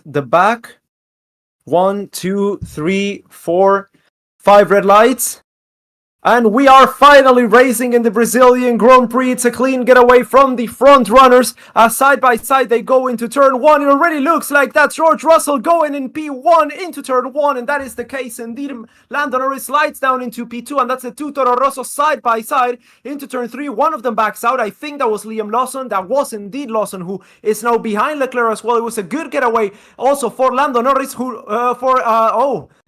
the back. 1, 2, 3, 4, 5 red lights. And we are finally racing in the Brazilian Grand Prix. It's a clean getaway from the front runners. Side by side, they go into turn 1. It already looks like that's George Russell going in P1 into turn 1. And that is the case indeed. Lando Norris slides down into P2. And that's the two Toro Rosso side by side into turn 3. One of them backs out. I think that was Liam Lawson. That was indeed Lawson, who is now behind Leclerc as well. It was a good getaway also for Lando Norris, who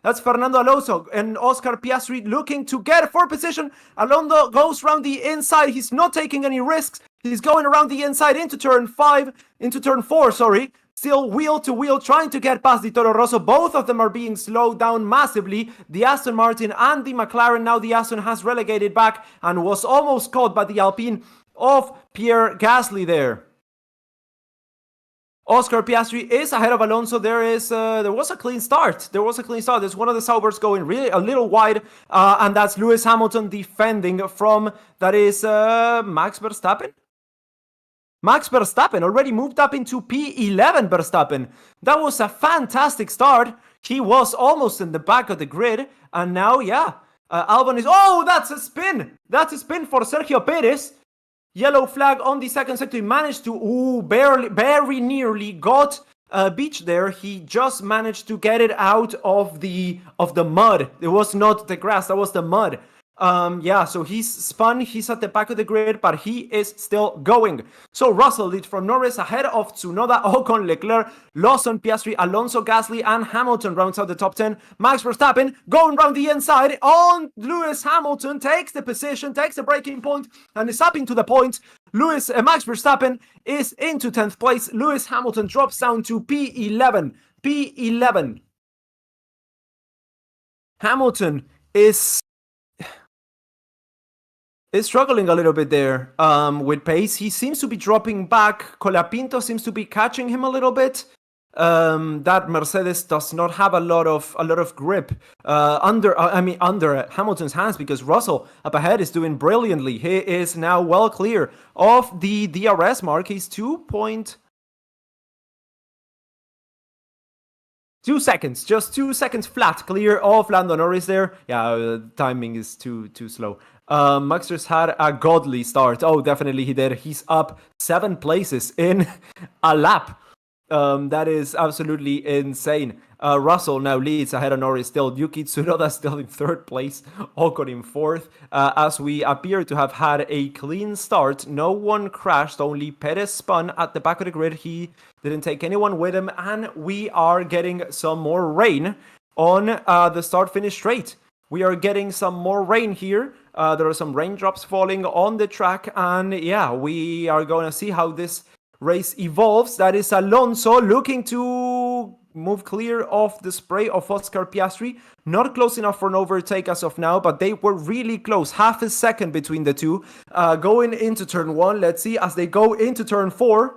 that's Fernando Alonso and Oscar Piastri looking to get for position. Alonso goes around the inside. He's not taking any risks. He's going around the inside into turn 4, sorry. Still wheel to wheel, trying to get past the Toro Rosso. Both of them are being slowed down massively. The Aston Martin and the McLaren. Now the Aston has relegated back and was almost caught by the Alpine of Pierre Gasly there. Oscar Piastri is ahead of Alonso. There was a clean start. There's one of the Saubers going really a little wide, and that's Lewis Hamilton defending from, that is Max Verstappen. Max Verstappen already moved up into P11. Verstappen. That was a fantastic start. He was almost in the back of the grid, and now, Albon is. Oh, that's a spin. That's a spin for Sergio Perez. Yellow flag on the second sector. He managed to, very nearly got beach there. He just managed to get it out of the mud. It was not the grass, that was the mud. So he's spun, he's at the back of the grid, but he is still going. So Russell leads from Norris ahead of Tsunoda, Ocon, Leclerc, Lawson, Piastri, Alonso, Gasly, and Hamilton rounds out the top 10. Max Verstappen going round the inside on Lewis Hamilton, takes the position, takes the breaking point, and is up into the point. Max Verstappen is into 10th place. Lewis Hamilton drops down to P11. Hamilton is struggling a little bit there with pace. He seems to be dropping back. Colapinto seems to be catching him a little bit. That Mercedes does not have a lot of grip under Hamilton's hands, because Russell up ahead is doing brilliantly. He is now well clear of the DRS mark. He's 2 seconds, just 2 seconds flat clear of Lando Norris there. Timing is too slow. Maxter's had a godly start. Oh, definitely he did. He's up 7 places in a lap. That is absolutely insane. Russell now leads ahead of Norris still. Yuki Tsunoda still in 3rd place. Ocon in 4th. As we appear to have had a clean start. No one crashed. Only Perez spun at the back of the grid. He didn't take anyone with him. And we are getting some more rain on the start-finish straight. We are getting some more rain here. There are some raindrops falling on the track. And we are going to see how this race evolves. That is Alonso looking to move clear of the spray of Oscar Piastri. Not close enough for an overtake as of now, but they were really close. Half a second between the two. Going into turn 1, let's see as they go into turn 4.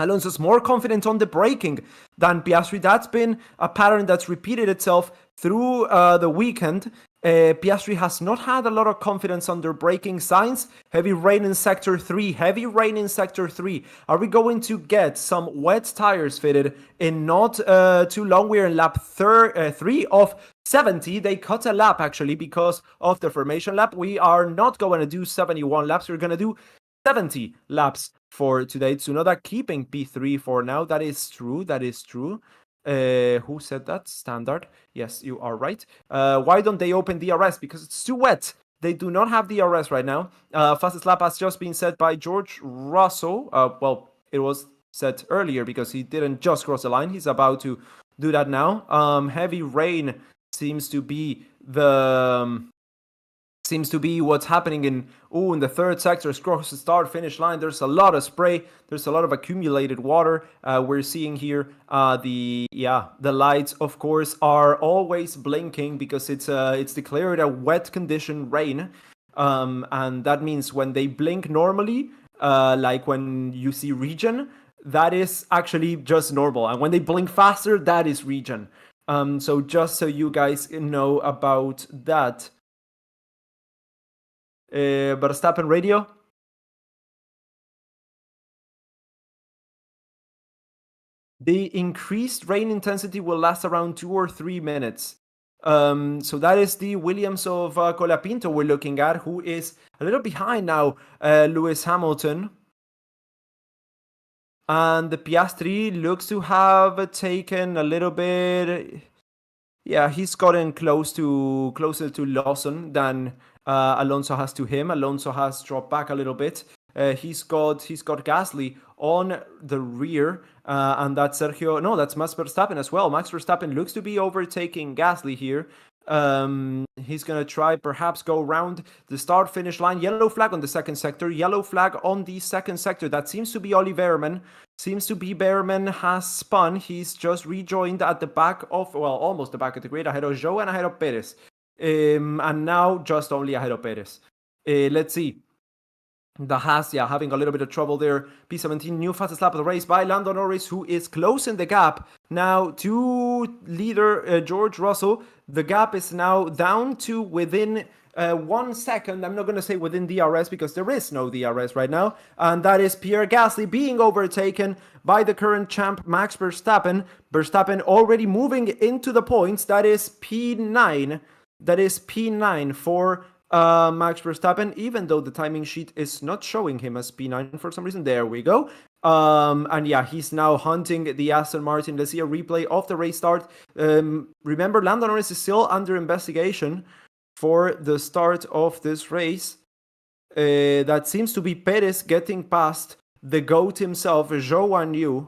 Alonso's more confident on the braking than Piastri. That's been a pattern that's repeated itself through the weekend. Piastri has not had a lot of confidence under braking signs. Heavy rain in Sector 3. Are we going to get some wet tires fitted in not too long? We're in lap 3 of 70. They cut a lap actually because of the formation lap. We are not going to do 71 laps. We're going to do 70 laps for today. Tsunoda keeping P3 for now. That is true. Who said that? Standard. Yes, you are right. Why don't they open DRS? Because it's too wet. They do not have DRS right now. Fastest lap has just been set by George Russell. Well, it was set earlier because he didn't just cross the line. He's about to do that now. Heavy rain seems to be what's happening in the 3rd sector. Cross the start-finish line. There's a lot of spray. There's a lot of accumulated water. We're seeing here the lights, of course, are always blinking because it's declared a wet condition rain. And that means when they blink normally, like when you see regen, that is actually just normal. And when they blink faster, that is regen. So just so you guys know about that. Verstappen radio. The increased rain intensity will last around 2 or 3 minutes. So that is the Williams of Colapinto we're looking at, who is a little behind now Lewis Hamilton. And the Piastri looks to have taken a little bit. Yeah, he's gotten closer to Lawson than Alonso has to him. Alonso has dropped back a little bit. He's got Gasly on the rear, and that's Sergio. No, that's Max Verstappen as well. Max Verstappen looks to be overtaking Gasly here. He's gonna try perhaps go around the start finish line. Yellow flag on the second sector. Yellow flag on the second sector. That seems to be Oli Behrman. Seems to be Behrman has spun. He's just rejoined at the back of, well, almost the back of the grid, ahead of Zhou and ahead of Perez. And now just only ahead of Perez. Let's see. The Haas, yeah, having a little bit of trouble there. P17, new fastest lap of the race by Lando Norris, who is closing the gap now to leader George Russell. The gap is now down to within 1 second. I'm not going to say within DRS because there is no DRS right now. And that is Pierre Gasly being overtaken by the current champ Max Verstappen. Verstappen already moving into the points. That is P9. That is P9 for Max Verstappen, even though the timing sheet is not showing him as P9 for some reason. There we go. And yeah, he's now hunting the Aston Martin. Let's see a replay of the race start. Remember, Lando Norris is still under investigation for the start of this race. That seems to be Perez getting past the GOAT himself, Zhou Guanyu.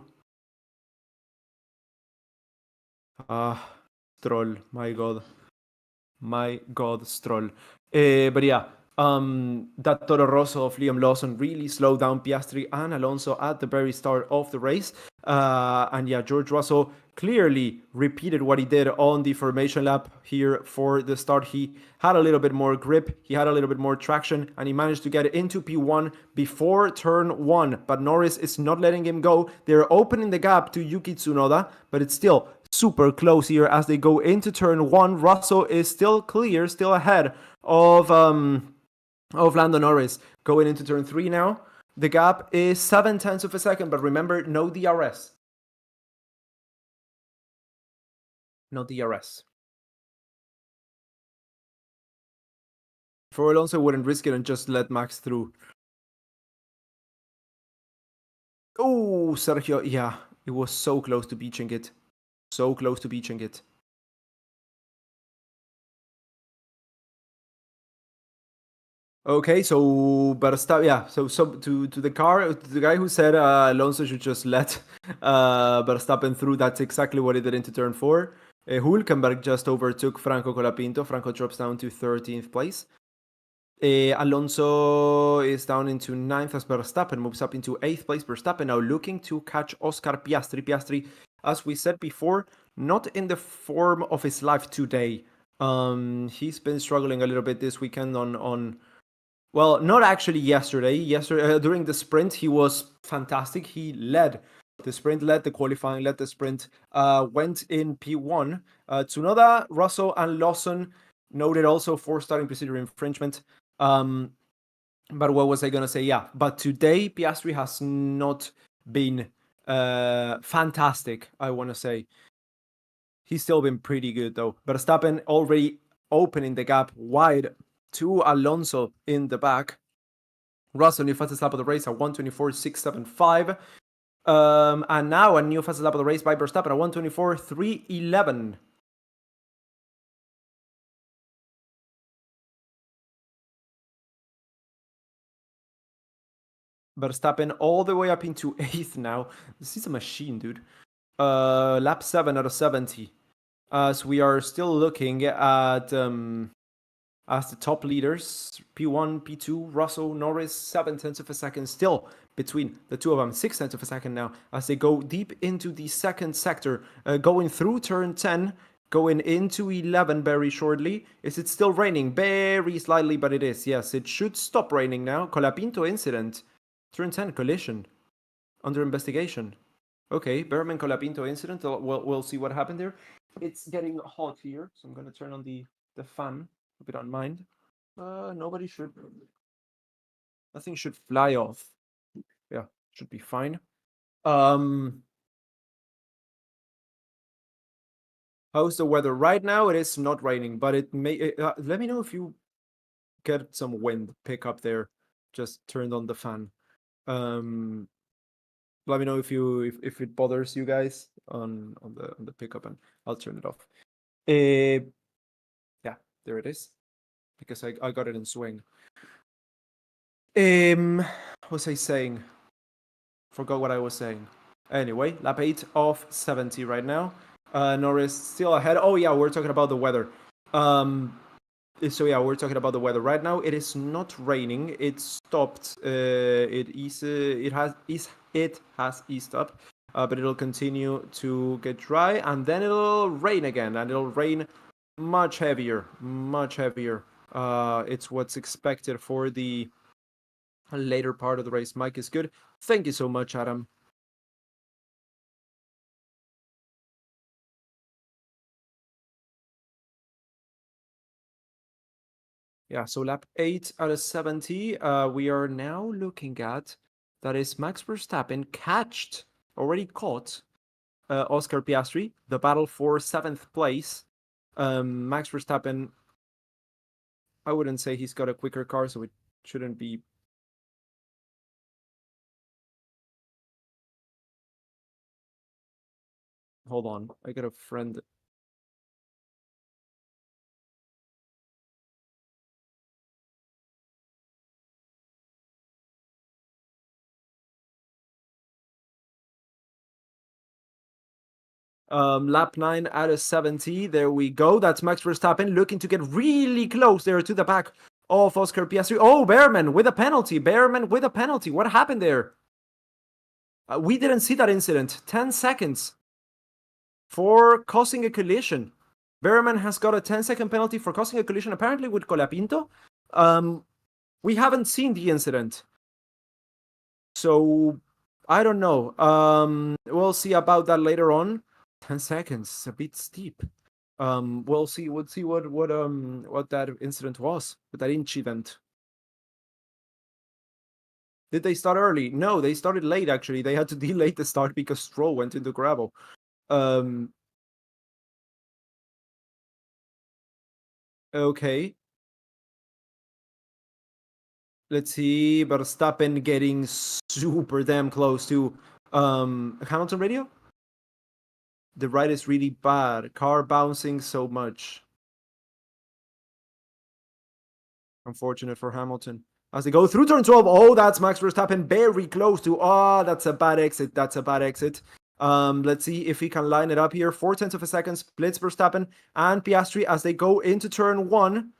Stroll, my god. My god, Stroll. But yeah, that Toro Rosso of Liam Lawson really slowed down Piastri and Alonso at the very start of the race. And yeah, George Russell clearly repeated what he did on the formation lap here for the start. He had a little bit more grip, he had a little bit more traction, and he managed to get into P1 before turn 1. But Norris is not letting him go. They're opening the gap to Yuki Tsunoda, but it's still super close here as they go into turn 1. Russell is still clear, still ahead of Lando Norris. Going into turn 3 now. The gap is 0.7 of a second, but remember, no DRS. No DRS. For Alonso, wouldn't risk it and just let Max through. Oh, Sergio, yeah, it was so close to beaching it. So close to beaching it. Okay, so Verstappen, yeah. So to the guy who said Alonso should just let Verstappen through. That's exactly what he did into turn 4. Hülkenberg just overtook Franco Colapinto. Franco drops down to 13th place. Alonso is down into 9th as Verstappen moves up into 8th place. Verstappen now looking to catch Oscar Piastri. Piastri, as we said before, not in the form of his life today. He's been struggling a little bit this weekend on well, not actually yesterday. Yesterday, during the sprint, he was fantastic. He led the sprint, led the qualifying, led the sprint, went in P1. Tsunoda, Russell, and Lawson noted also for starting procedure infringement. But what was I going to say? Yeah, but today, Piastri has not been fantastic, I want to say. He's still been pretty good, though. Verstappen already opening the gap wide to Alonso in the back. Russell, new fastest lap of the race at 1:24.675. And now a new fastest lap of the race by Verstappen at 1:24.311. Verstappen all the way up into 8th now. This is a machine, dude. Lap 7 out of 70. As we are still looking at as the top leaders, P1, P2, Russell, Norris, 0.7 of a second still between the two of them, 0.6 of a second now as they go deep into the second sector, going through turn 10, going into 11 very shortly. Is it still raining? Very slightly, but it is. Yes, it should stop raining now. Colapinto incident, turn 10 collision, under investigation. Okay, Berman Colapinto incident. We'll see what happened there. It's getting hot here, so I'm going to turn on the fan. If you don't mind. Nobody should. Nothing should fly off. Yeah, should be fine. How's the weather right now? It is not raining, but it may. Let me know if you get some wind pick up there. Just turned on the fan. Um, Let me know if it bothers you guys on the pickup, and I'll turn it off. Yeah, there it is, because I got it in swing. What was I saying? Forgot what I was saying. Anyway, lap 8 of 70 right now. Norris still ahead. Oh yeah, we're talking about the weather. So yeah, we're talking about the weather right now. It is not raining. It stopped. It has eased up, but it'll continue to get dry, and then it'll rain again, and it'll rain much heavier, much heavier. It's what's expected for the later part of the race. Mike is good. Thank you so much, Adam. Yeah, so lap 8 out of 70. We are now looking at, that is Max Verstappen already caught Oscar Piastri, the battle for 7th place. Max Verstappen, I wouldn't say he's got a quicker car, so it shouldn't be. Hold on, I got a friend. Lap 9 out of 70. There we go. That's Max Verstappen looking to get really close there to the back of Oscar Piastri. Oh, Behrman with a penalty. Behrman with a penalty. What happened there? We didn't see that incident. 10 seconds for causing a collision. Behrman has got a 10-second penalty for causing a collision, apparently with Colapinto. We haven't seen the incident, so I don't know. We'll see about that later on. 10 seconds, a bit steep. We'll see. We'll see what that incident was. What that incident. Did they start early? No, they started late. Actually, they had to delay the start because Stroll went into gravel. Okay. Let's see. Verstappen getting super damn close to Hamilton radio. The ride is really bad. Car bouncing so much. Unfortunate for Hamilton. As they go through turn 12. Oh, that's Max Verstappen very close to. Oh, that's a bad exit. That's a bad exit. Let's see if he can line it up here. 4/10 of a second splits Verstappen and Piastri as they go into turn 1.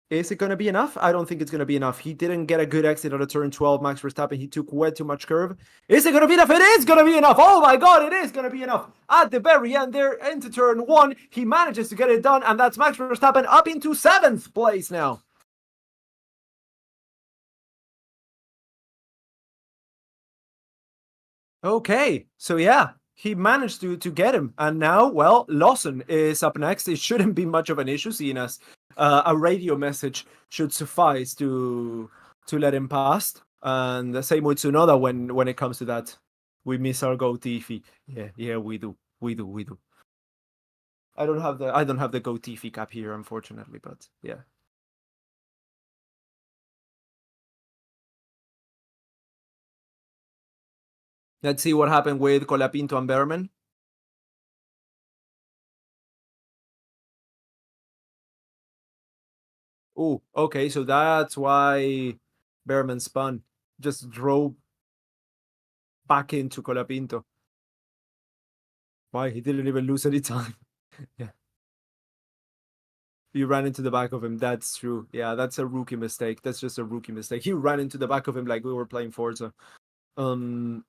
Is it going to be enough? I don't think it's going to be enough. He didn't get a good exit out of turn 12, Max Verstappen. He took way too much curve. Is it going to be enough? It is going to be enough. Oh my God, it is going to be enough. At the very end there, into turn 1, he manages to get it done, and that's Max Verstappen up into 7th place now. Okay, so yeah, he managed to get him, and now, well, Lawson is up next. It shouldn't be much of an issue, seeing as a radio message should suffice to let him past. And the same with Tsunoda when it comes to that. We miss our goatee. Yeah, we do. I don't have the goatee cap here, unfortunately, but yeah. Let's see what happened with Colapinto and Behrman. Oh, okay, so that's why Behrman spun. Just drove back into Colapinto. Why? He didn't even lose any time. Yeah. You ran into the back of him. That's true. Yeah, that's a rookie mistake. That's just a rookie mistake. He ran into the back of him like we were playing Forza. And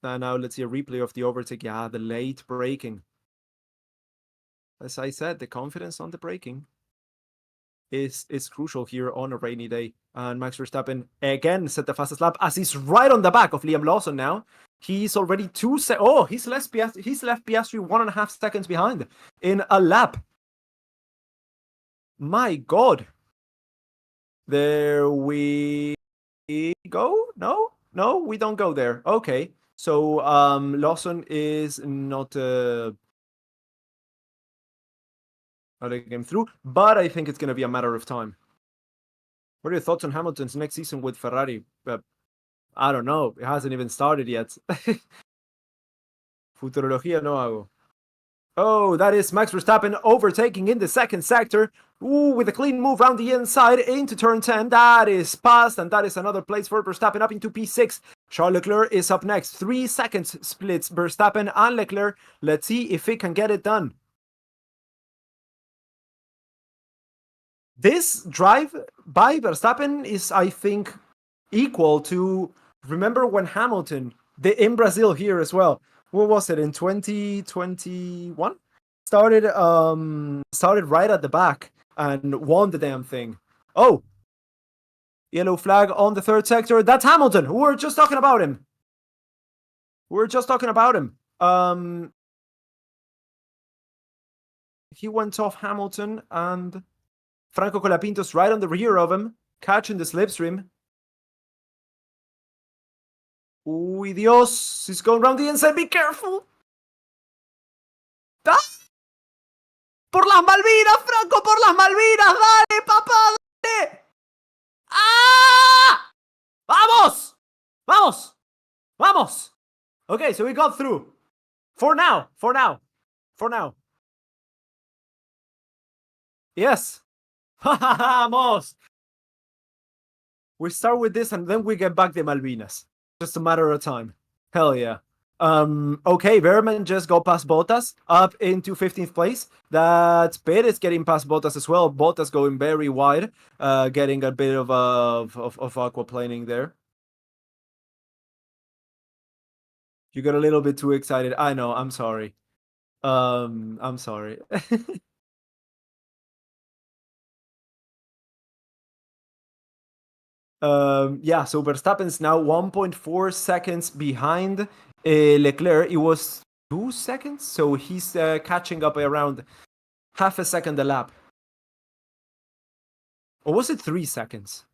now let's see a replay of the overtake. Yeah, the late braking. As I said, the confidence on the braking is crucial here on a rainy day. And Max Verstappen again set the fastest lap as he's right on the back of Liam Lawson now. He's already he's left Piastri 1.5 seconds behind in a lap. My God. There we go. No, we don't go there. Okay. So Lawson is not early game through, but I think it's going to be a matter of time. What are your thoughts on Hamilton's next season with Ferrari? I don't know. It hasn't even started yet. Futurología no hago. Oh, that is Max Verstappen overtaking in the second sector. Ooh, with a clean move around the inside into turn 10. That is past, and that is another place for Verstappen up into P6. Charles Leclerc is up next. 3 seconds splits Verstappen and Leclerc. Let's see if it can get it done. This drive by Verstappen is, I think, equal to, remember when Hamilton, in Brazil here as well, what was it, in 2021? Started right at the back and won the damn thing. Oh! Yellow flag on the third sector. That's Hamilton! We were just talking about him. He went off Hamilton, and Franco Colapinto's right on the rear of him, catching the slipstream. Uy, Dios! He's going around the inside. Be careful! ¡Ah! ¡Por las Malvinas, Franco! ¡Por las Malvinas! ¡Dale, papá! ¡Dale! ¡Ah! ¡Vamos! ¡Vamos! ¡Vamos! Okay, so we got through. For now. Yes. Vamos! We start with this and then we get back the Malvinas. Just a matter of time. Hell yeah. Okay, Verman just got past Bottas, up into 15th place. That's Perez getting past Bottas as well. Bottas going very wide, getting a bit of aquaplaning there. You got a little bit too excited. I know, I'm sorry. I'm sorry. Yeah, so Verstappen's now 1.4 seconds behind Leclerc. It was 2 seconds, so he's catching up around half a second a lap. Or was it 3 seconds?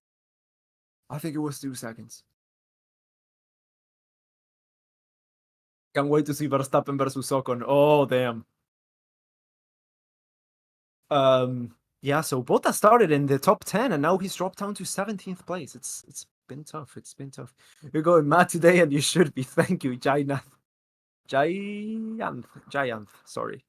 I think it was 2 seconds. Can't wait to see Verstappen versus Ocon. Oh, damn. Yeah, so Bottas started in the top 10 and now he's dropped down to 17th place. It's been tough. You're going mad today and you should be. Thank you, Giant. Sorry.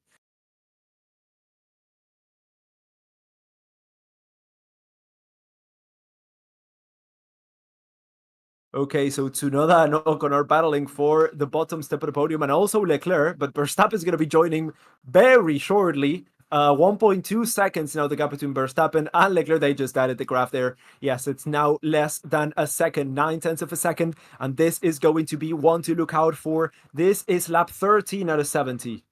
Okay, so Tsunoda and Ocon are battling for the bottom step of the podium, and also Leclerc, but Verstappen is going to be joining very shortly. 1.2 seconds now, the gap between Verstappen and Leclerc. They just added the graph there. Yes, it's now less than a second, 9/10 of a second, and this is going to be one to look out for. This is lap 13 out of 70.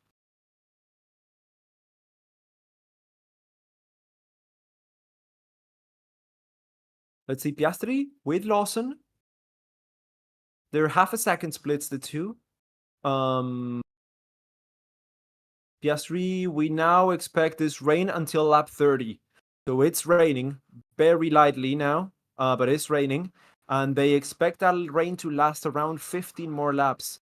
Let's see, Piastri with Lawson. They're half a second splits the two. Piastri, we now expect this rain until lap 30. So it's raining very lightly now, but it's raining. And they expect that rain to last around 15 more laps.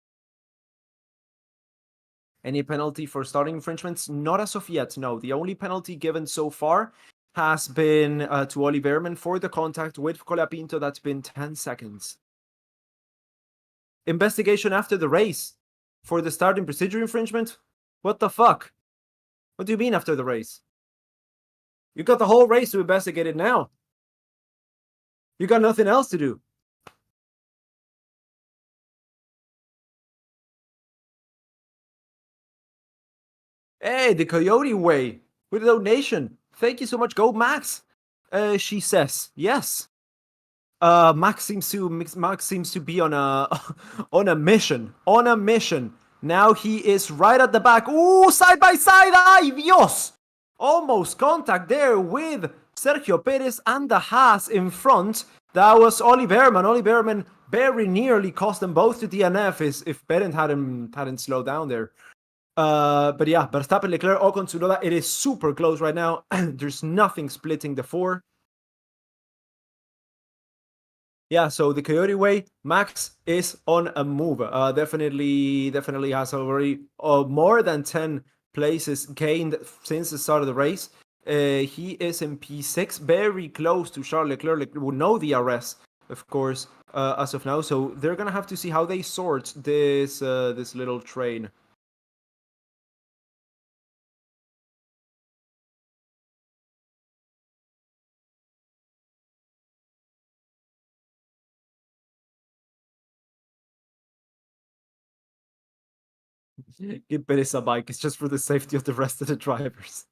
Any penalty for starting infringements? Not as of yet, no. The only penalty given so far has been to Oli Behrman for the contact with Colapinto. That's been 10 seconds. Investigation after the race for the starting procedure infringement? What the fuck? What do you mean after the race? You got the whole race to investigate it now. You got nothing else to do. Hey, the Coyote Way with the donation. Thank you so much, Go Max. She says yes. Max seems to be on a on a mission. Now he is right at the back. Ooh, side by side. Ay, Dios! Almost contact there with Sergio Perez and the Haas in front. That was Oli Behrman. Oli Behrman very nearly cost them both to DNF if Perez hadn't slowed down there. But yeah, Verstappen, Leclerc, Ocon, Tsunoda. It is super close right now. There's nothing splitting the four. Yeah, so the Coyote Way, Max is on a move. Definitely has already more than 10 places gained since the start of the race. He is in P6, very close to Charles Leclerc. Leclerc will know the DRS, of course, as of now. So they're gonna have to see how they sort this this little train. Give Perez a bike. It's just for the safety of the rest of the drivers.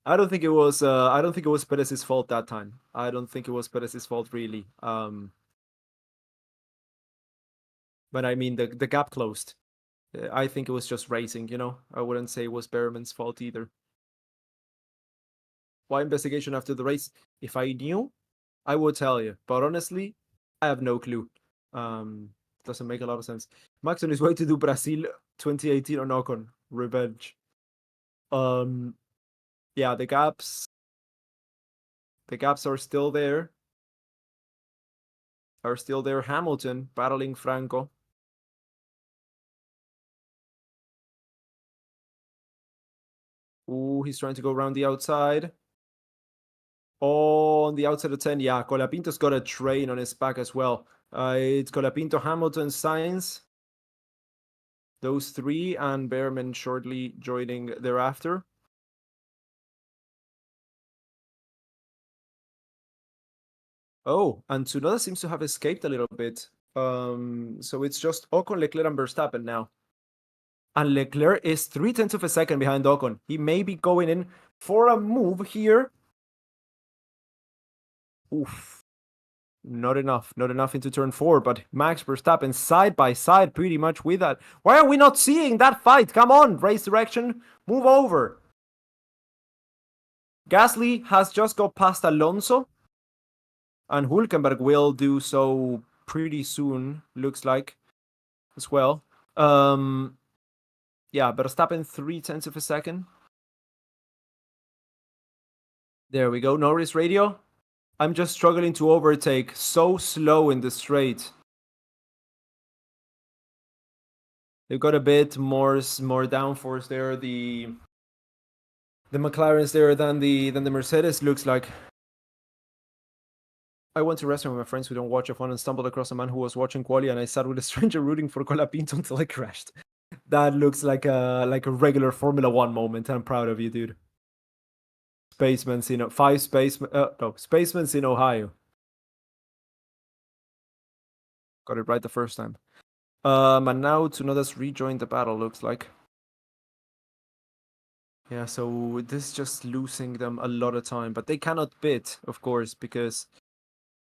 I don't think it was. I don't think it was Perez's fault that time. I don't think it was Perez's fault really. But I mean the gap closed. I think it was just racing. You know, I wouldn't say it was Berman's fault either. Why investigation after the race? If I knew, I would tell you. But honestly, I have no clue. Doesn't make a lot of sense. Max on his way to do Brazil 2018 on Ocon. Revenge. Yeah, the gaps are still there. Hamilton battling Franco. Ooh, he's trying to go around the outside. Oh, on the outside of 10, yeah. Colapinto's got a train on his back as well. It's Colapinto, Hamilton, Sainz. Those three, and Behrman shortly joining thereafter. Oh, and Tsunoda seems to have escaped a little bit. So it's just Ocon, Leclerc, and Verstappen now. And Leclerc is 0.3 of a second behind Ocon. He may be going in for a move here. Oof. Not enough into turn 4, but Max Verstappen side by side pretty much with that. Why are we not seeing that fight? Come on, race direction, move over. Gasly has just got past Alonso, and Hülkenberg will do so pretty soon, looks like, as well. Yeah, Verstappen 0.3 of a second. There we go, Norris radio. I'm just struggling to overtake, so slow in the straight. They've got a bit more downforce there. The McLaren's there than the Mercedes looks like. I went to a restaurant with my friends who don't watch F1 and stumbled across a man who was watching Quali, and I sat with a stranger rooting for Colapinto until I crashed. That looks like a regular Formula 1 moment. I'm proud of you, dude. Spacemans in Spacemans in Ohio. Got it right the first time. And now Tsunoda's rejoined the battle, looks like. Yeah, so this is just losing them a lot of time, but they cannot bid, of course, because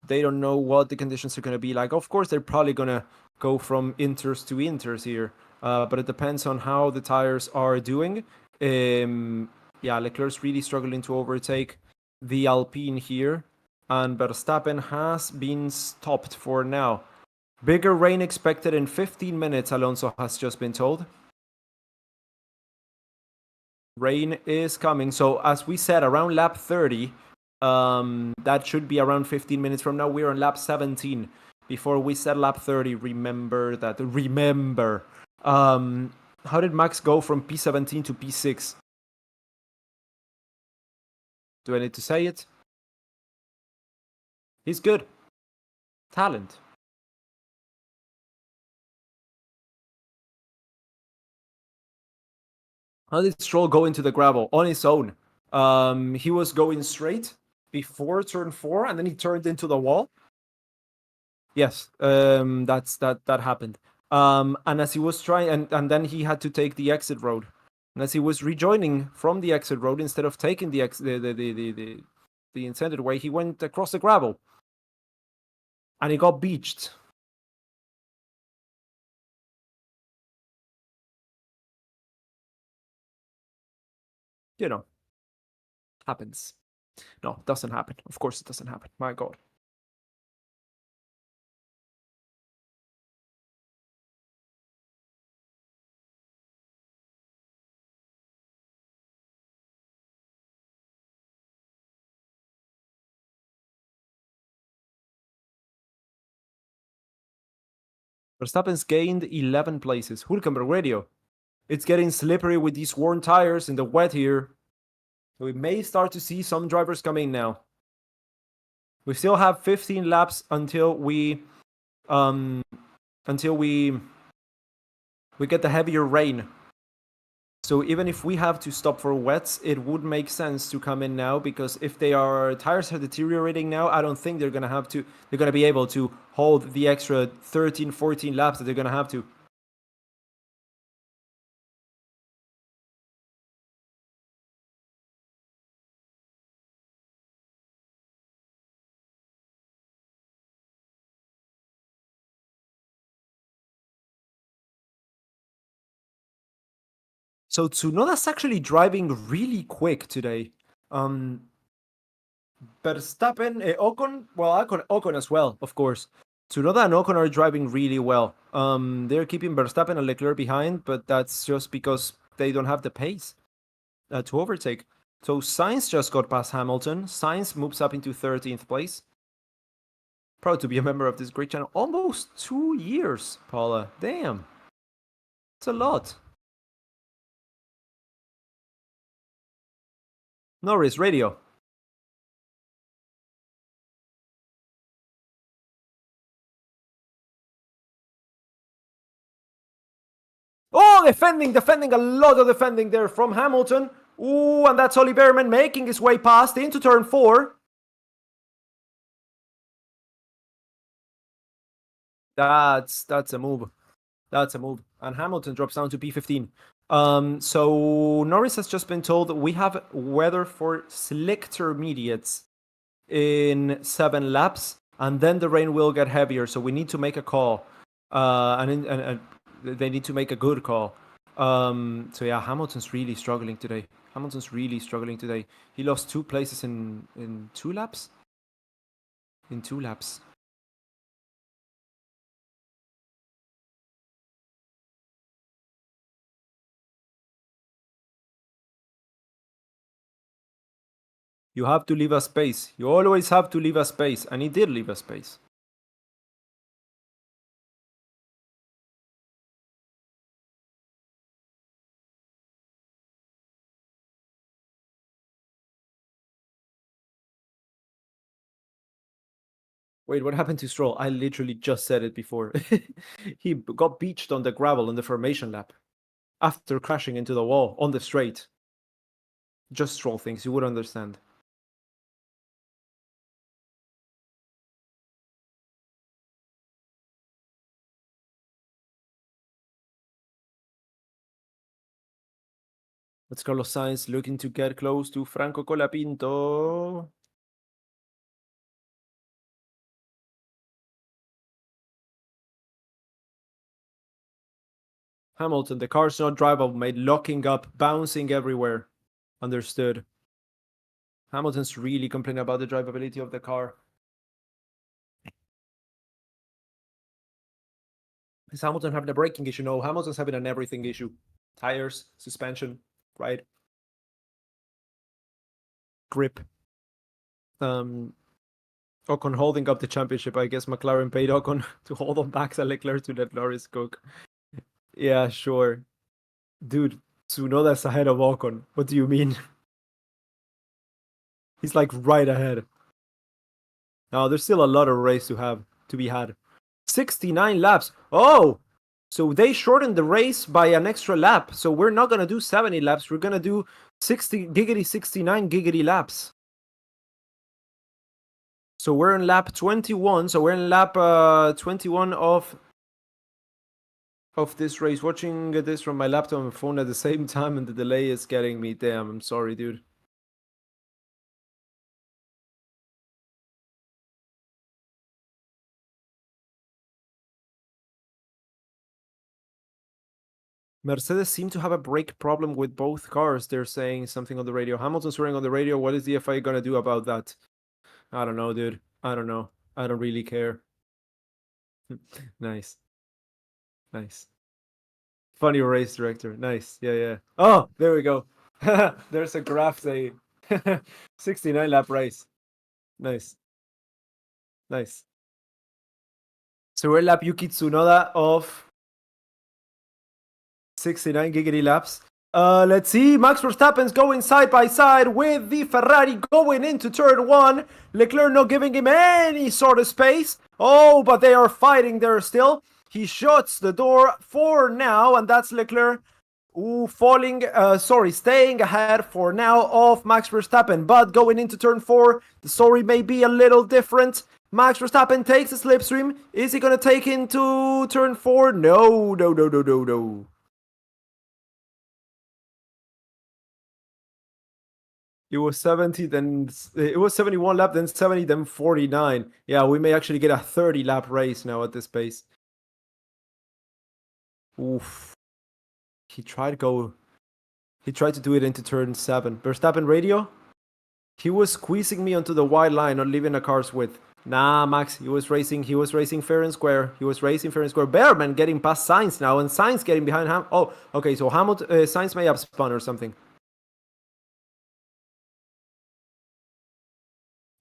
they don't know what the conditions are going to be like. Of course, they're probably going to go from inters to inters here, but it depends on how the tires are doing. Yeah, Leclerc's really struggling to overtake the Alpine here, and Verstappen has been stopped for now. Bigger rain expected in 15 minutes, Alonso has just been told. Rain is coming. So as we said, around lap 30, that should be around 15 minutes from now. We're on lap 17. Before we said lap 30, remember that. Remember. How did Max go from P17 to P6? Do I need to say it? He's good. Talent. How did Stroll go into the gravel? On his own. He was going straight before turn 4, and then he turned into the wall. Yes, that happened. And as he was trying, and then he had to take the exit road. And as he was rejoining from the exit road, instead of taking the intended way, he went across the gravel, and he got beached. You know, happens. No, it doesn't happen. Of course, it doesn't happen. My God. Verstappen's gained 11 places. Hülkenberg radio. It's getting slippery with these worn tires in the wet here. We may start to see some drivers come in now. We still have 15 laps until we get the heavier rain. So even if we have to stop for wets, it would make sense to come in now, because if tires are deteriorating now, I don't think they're gonna be able to hold the extra 13, 14 laps that they're gonna have to. So Tsunoda's actually driving really quick today. Verstappen, Ocon as well, of course. Tsunoda and Ocon are driving really well. They're keeping Verstappen and Leclerc behind, but that's just because they don't have the pace to overtake. So Sainz just got past Hamilton. Sainz moves up into 13th place. Proud to be a member of this great channel. Almost 2 years, Paula. Damn. It's a lot. Norris, radio. Oh, defending, a lot of defending there from Hamilton. Ooh, and that's Ollie Behrman making his way past into turn 4. That's a move. That's a move. And Hamilton drops down to P15. So Norris has just been told that we have weather for slick intermediates in 7 laps, and then the rain will get heavier. So we need to make a call, and they need to make a good call. So yeah, Hamilton's really struggling today. He lost 2 places in 2 laps. In 2 laps. You have to leave a space. You always have to leave a space. And he did leave a space. Wait, what happened to Stroll? I literally just said it before. He got beached on the gravel on the formation lap after crashing into the wall on the straight. Just Stroll things, you would understand. That's Carlos Sainz looking to get close to Franco Colapinto. Hamilton, the car's not drivable, mate. Locking up, bouncing everywhere. Understood. Hamilton's really complaining about the drivability of the car. Is Hamilton having a braking issue? No, Hamilton's having an everything issue. Tires, suspension, right? Grip. Ocon holding up the championship. I guess McLaren paid Ocon to hold on back to Leclerc to let Norris cook. Yeah, sure. Dude, Tsunoda's ahead of Ocon. What do you mean? He's like right ahead. No, there's still a lot of race to be had. 69 laps. Oh! So they shortened the race by an extra lap. So we're not gonna do 70 laps. We're gonna do 69 giggity laps. So we're in lap 21. So we're in lap 21 of this race. Watching this from my laptop and phone at the same time, and the delay is getting me. Damn, I'm sorry, dude. Mercedes seem to have a brake problem with both cars. They're saying something on the radio. Hamilton's swearing on the radio. What is the FIA gonna do about that? I don't know, dude. I don't know. I don't really care. Nice. Nice. Funny race director. Nice. Yeah, yeah. Oh, there we go. There's a graph saying 69 lap race. Nice. Nice. So we're lap Yuki Tsunoda of 69 giggity laps. Let's see. Max Verstappen's going side by side with the Ferrari going into turn 1. Leclerc not giving him any sort of space. Oh, but they are fighting there still. He shuts the door for now, and that's Leclerc. Staying ahead for now of Max Verstappen. But going into turn 4, the story may be a little different. Max Verstappen takes a slipstream. Is he going to take into turn 4? No. It was 70, then it was 71 lap, then 70, then 49. Yeah, we may actually get a 30 lap race now at this pace. Oof. He tried to do it into turn 7. Verstappen radio? He was squeezing me onto the wide line, not leaving a car's width. Nah, Max, he was racing fair and square. Behrman getting past Sainz now, and Sainz getting behind Oh, okay, so Sainz may have spun or something.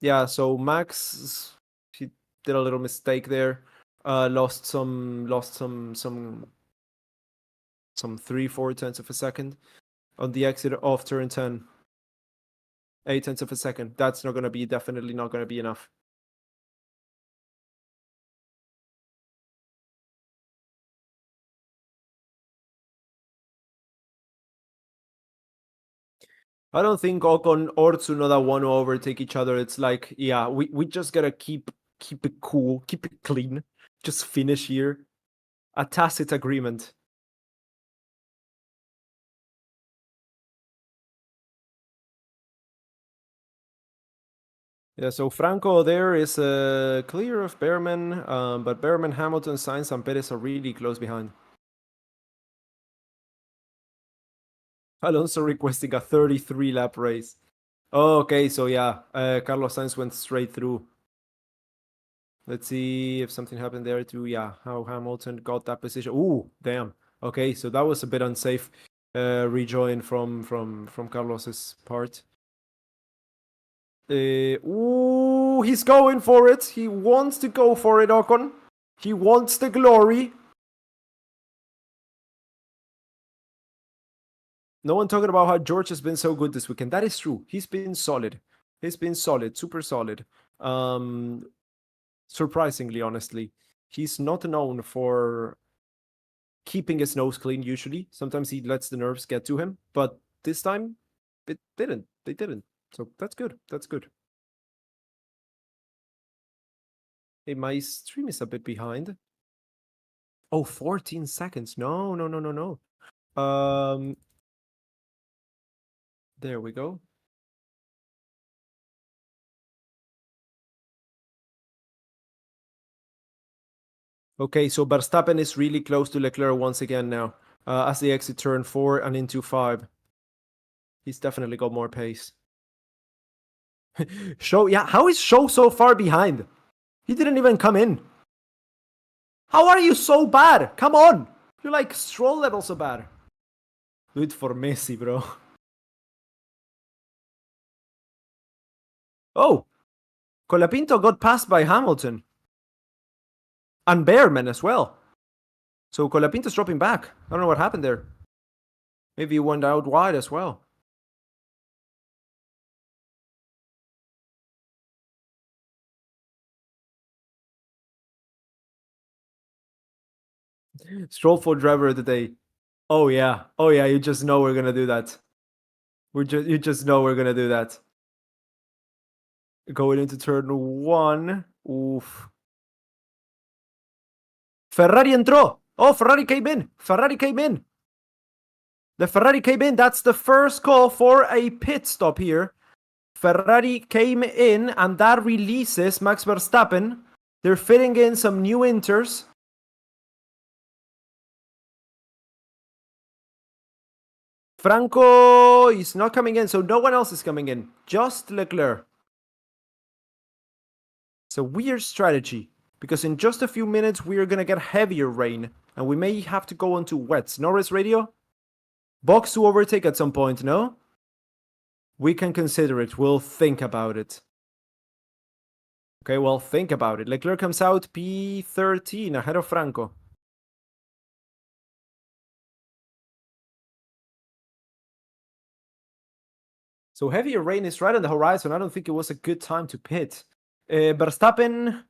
Yeah, so Max, he did a little mistake there. Lost some 3-4 tenths of a second on the exit of turn 10. 8 tenths of a second. That's definitely not gonna be enough. I don't think Ocon or Tsunoda want to overtake each other. It's like, yeah, we just gotta keep it cool, keep it clean, just finish here. A tacit agreement. Yeah, so Franco there is clear of Behrman, but Behrman, Hamilton, Sainz, and Perez are really close behind. Alonso requesting a 33 lap race. Oh, okay, so yeah, Carlos Sainz went straight through. Let's see if something happened there too. Yeah, how Hamilton got that position. Ooh, damn. Okay, so that was a bit unsafe rejoin from Carlos's part. Ooh, he's going for it. He wants to go for it, Ocon. He wants the glory. No one talking about how George has been so good this weekend. That is true. He's been solid. Super solid. Surprisingly, honestly. He's not known for keeping his nose clean usually. Sometimes he lets the nerves get to him, but this time it didn't. They didn't. So that's good. That's good. Hey, my stream is a bit behind. Oh, 14 seconds. No. There we go. Okay, so Verstappen is really close to Leclerc once again now, as they exit turn 4 and into 5. He's definitely got more pace. How is Show so far behind? He didn't even come in. How are you so bad? Come on! You're like Stroll level so bad. Do it for Messi, bro. Oh! Colapinto got passed by Hamilton. And Behrman as well. So Colapinto's dropping back. I don't know what happened there. Maybe he went out wide as well. Stroll for driver of the day. Oh yeah, you just know we're gonna do that. You just know we're gonna do that. Going into turn 1. Oof. Ferrari entró. Oh, Ferrari came in. The Ferrari came in. That's the first call for a pit stop here. Ferrari came in, and that releases Max Verstappen. They're fitting in some new inters. Franco is not coming in, so no one else is coming in. Just Leclerc. It's a weird strategy, because in just a few minutes we are going to get heavier rain, and we may have to go onto wets. Norris radio? Box to overtake at some point, no? We can consider it. We'll think about it. Okay, well, think about it. Leclerc comes out P13 ahead of Franco. So heavier rain is right on the horizon. I don't think it was a good time to pit. Verstappen,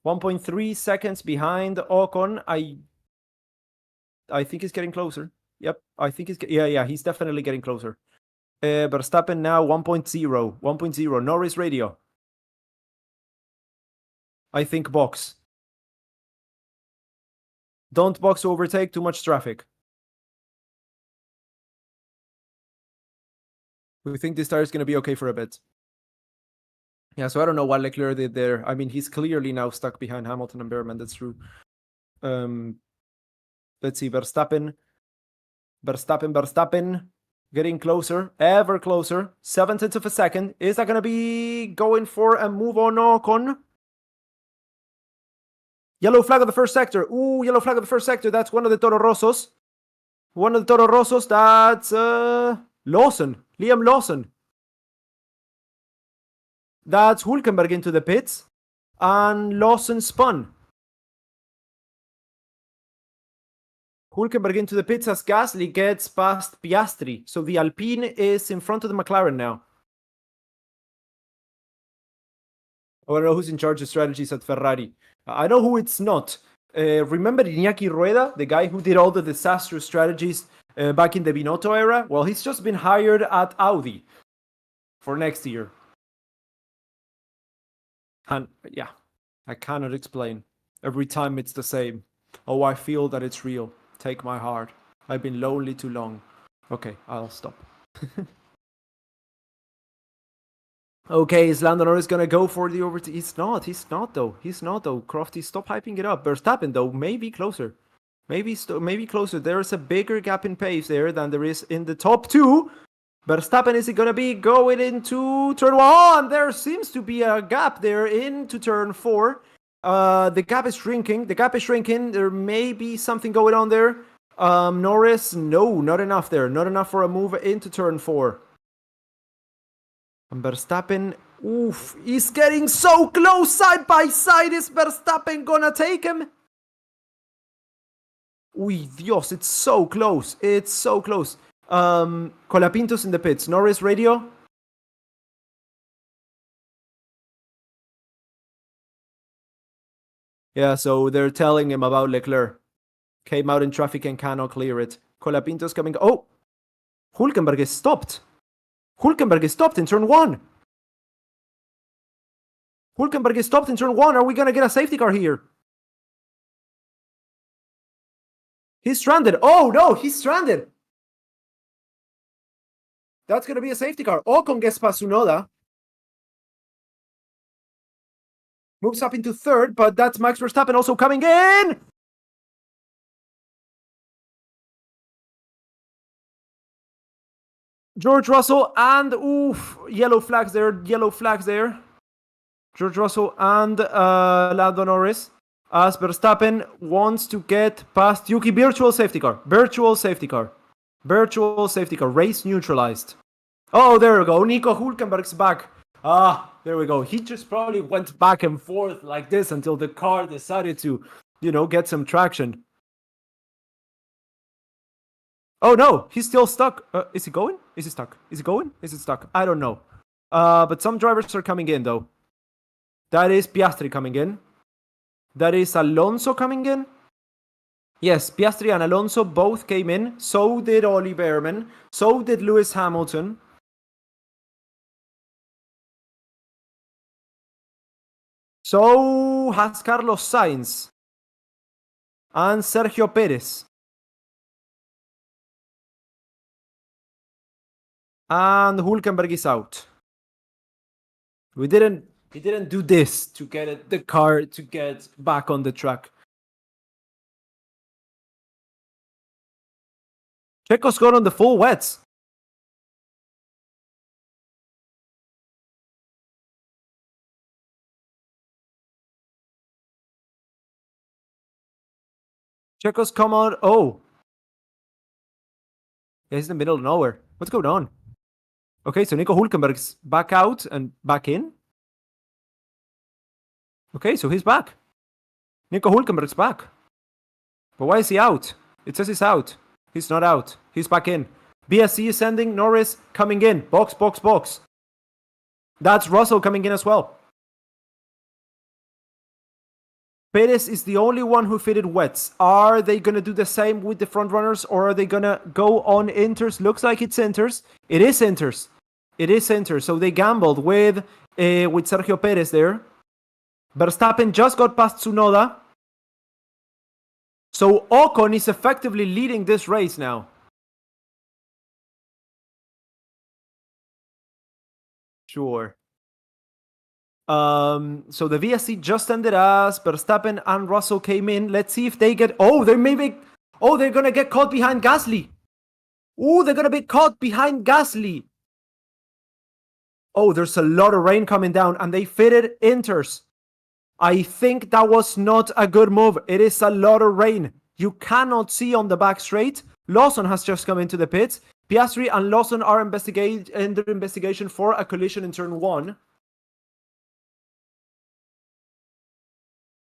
1.3 seconds behind Ocon. I think he's getting closer. Yep, I think he's definitely getting closer. Verstappen now 1.0. 1.0. Norris radio. I think box. Don't box to overtake, too much traffic. We think this tire is going to be okay for a bit. Yeah, so I don't know what Leclerc did there. I mean, he's clearly now stuck behind Hamilton and Behrman. That's true. Let's see, Verstappen. Getting closer, ever closer. 0.7 of a second. Is that going to be going for a move on Ocon? Yellow flag of the first sector. Ooh, yellow flag of the first sector. That's one of the Toro Rossos. One of the Toro Rossos. That's Lawson. Liam Lawson. That's Hülkenberg into the pits. And Lawson spun. Hülkenberg into the pits as Gasly gets past Piastri. So the Alpine is in front of the McLaren now. I don't know who's in charge of strategies at Ferrari. I know who it's not. Remember Iñaki Rueda, the guy who did all the disastrous strategies back in the Binotto era? Well, he's just been hired at Audi for next year. And yeah, I cannot explain. Every time it's the same. Oh, I feel that it's real. Take my heart. I've been lonely too long. Okay, I'll stop. Okay, is Lando Norris gonna go for the overtake? He's not though. Crofty, stop hyping it up. Verstappen though, maybe closer. Maybe closer. There's a bigger gap in pace there than there is in the top two. Verstappen, is it gonna be going into turn 1? There seems to be a gap there into turn 4. The gap is shrinking. There may be something going on there. Norris, no, not enough there. Not enough for a move into turn 4. And Verstappen, oof, he's getting so close side by side. Is Verstappen gonna take him? Uy, Dios, it's so close. Colapinto's in the pits. Norris radio. Yeah, so they're telling him about Leclerc. Came out in traffic and cannot clear it. Colapinto's coming. Oh! Hülkenberg is stopped. In turn 1. Are we gonna get a safety car here? He's stranded. Oh no, he's stranded. That's gonna be a safety car. Ocon gets past Tsunoda. Moves up into third, but that's Max Verstappen also coming in! George Russell and, oof, yellow flags there. George Russell and Lando Norris. As Verstappen wants to get past Yuki. Virtual safety car. Race neutralized. Oh, there we go. Nico Hülkenberg's back. There we go. He just probably went back and forth like this until the car decided to, get some traction. Oh no, he's still stuck. Is he going? Is he stuck? Is it going? Is it stuck? I don't know. But some drivers are coming in though. That is Piastri coming in. That is Alonso coming in. Yes, Piastri and Alonso both came in. So did Ollie Behrman. So did Lewis Hamilton. So has Carlos Sainz. And Sergio Perez. And Hülkenberg is out. He didn't do this to get the car to get back on the track. Checo's got on the full wets. Checo's come out. Oh. Yeah, he's in the middle of nowhere. What's going on? Okay, so Nico Hülkenberg's back out and back in. Okay, so he's back. Nico Hülkenberg's back. But why is he out? It says he's out. He's not out. He's back in. BSC is sending Norris coming in. Box, box, box. That's Russell coming in as well. Perez is the only one who fitted wets. Are they going to do the same with the front runners, or are they going to go on inters? Looks like it's inters. It is inters. It is inters. So they gambled with Sergio Perez there. Verstappen just got past Tsunoda. So Ocon is effectively leading this race now. Sure. So the VSC just ended as Verstappen and Russell came in. Let's see if they get... Oh, they're going to get caught behind Gasly. Oh, they're going to be caught behind Gasly. Oh, there's a lot of rain coming down, and they fitted inters. I think that was not a good move. It is a lot of rain. You cannot see on the back straight. Lawson has just come into the pits. Piastri and Lawson are under investigation for a collision in turn 1.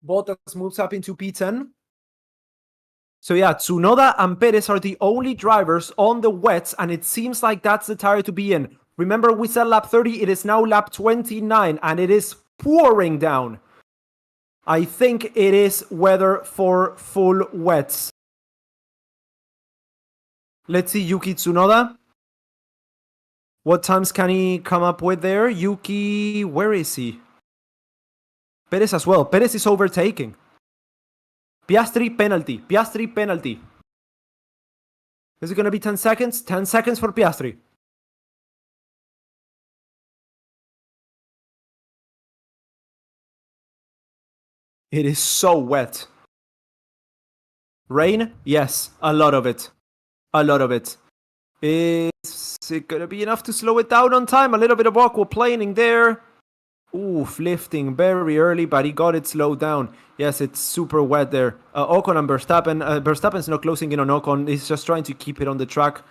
Bottas moves up into P10. So yeah, Tsunoda and Perez are the only drivers on the wets, and it seems like that's the tire to be in. Remember, we said lap 30, it is now lap 29, and it is pouring down. I think it is weather for full wets. Let's see Yuki Tsunoda. What times can he come up with there? Yuki, where is he? Perez as well. Perez is overtaking. Piastri penalty. Piastri penalty. Is it going to be 10 seconds? 10 seconds for Piastri. It is so wet. Rain? Yes, a lot of it. A lot of it. Is it going to be enough to slow it down on time? A little bit of aquaplaning there. Oof, lifting very early, but he got it slowed down. Yes, it's super wet there. Ocon and Verstappen. Verstappen's not closing in on Ocon. He's just trying to keep it on the track.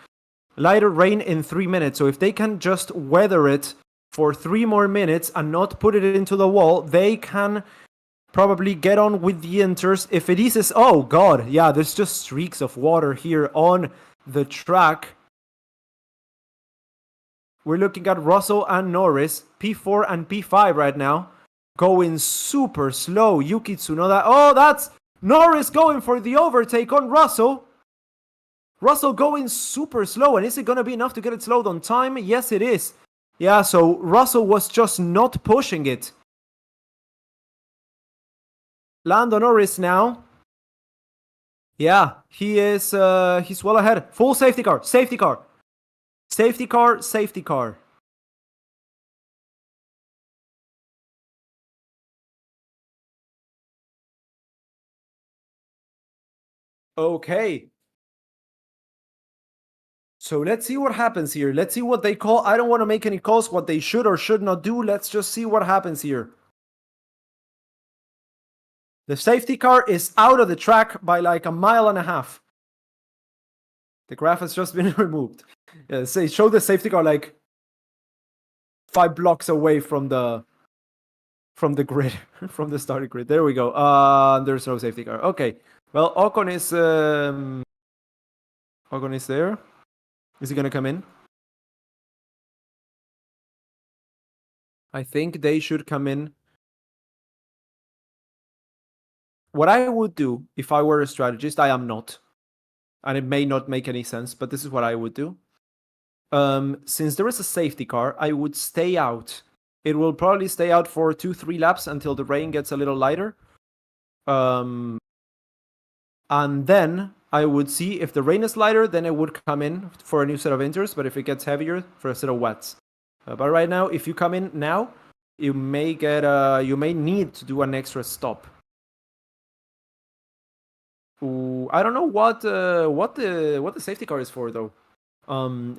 Lighter rain in 3 minutes. So if they can just weather it for 3 more minutes and not put it into the wall, they can probably get on with the inters. If it is... Oh, God. Yeah, there's just streaks of water here on the track. We're looking at Russell and Norris, P4 and P5 right now, going super slow. Yuki Tsunoda. Oh, that's Norris going for the overtake on Russell. Russell going super slow. And is it going to be enough to get it slowed on time? Yes, it is. Yeah, so Russell was just not pushing it. Lando Norris now. Yeah, he is, he's well ahead. Full safety car, safety car. Safety car, safety car. Okay. So let's see what happens here. Let's see what they call. I don't want to make any calls, what they should or should not do. Let's just see what happens here. The safety car is out of the track by like a mile and a half. The graph has just been removed. Yeah, say show the safety car like 5 blocks away from the grid, from the starting grid. There we go. There's no safety car. Okay. Well, Ocon is there. Is he gonna come in? I think they should come in. What I would do if I were a strategist, I am not, and it may not make any sense, but this is what I would do. Since there is a safety car, I would stay out. It will probably stay out for 2-3 laps until the rain gets a little lighter. And then I would see if the rain is lighter, then it would come in for a new set of inters, but if it gets heavier, for a set of wets. But right now, if you come in now, you may need to do an extra stop. Ooh, I don't know what the safety car is for though.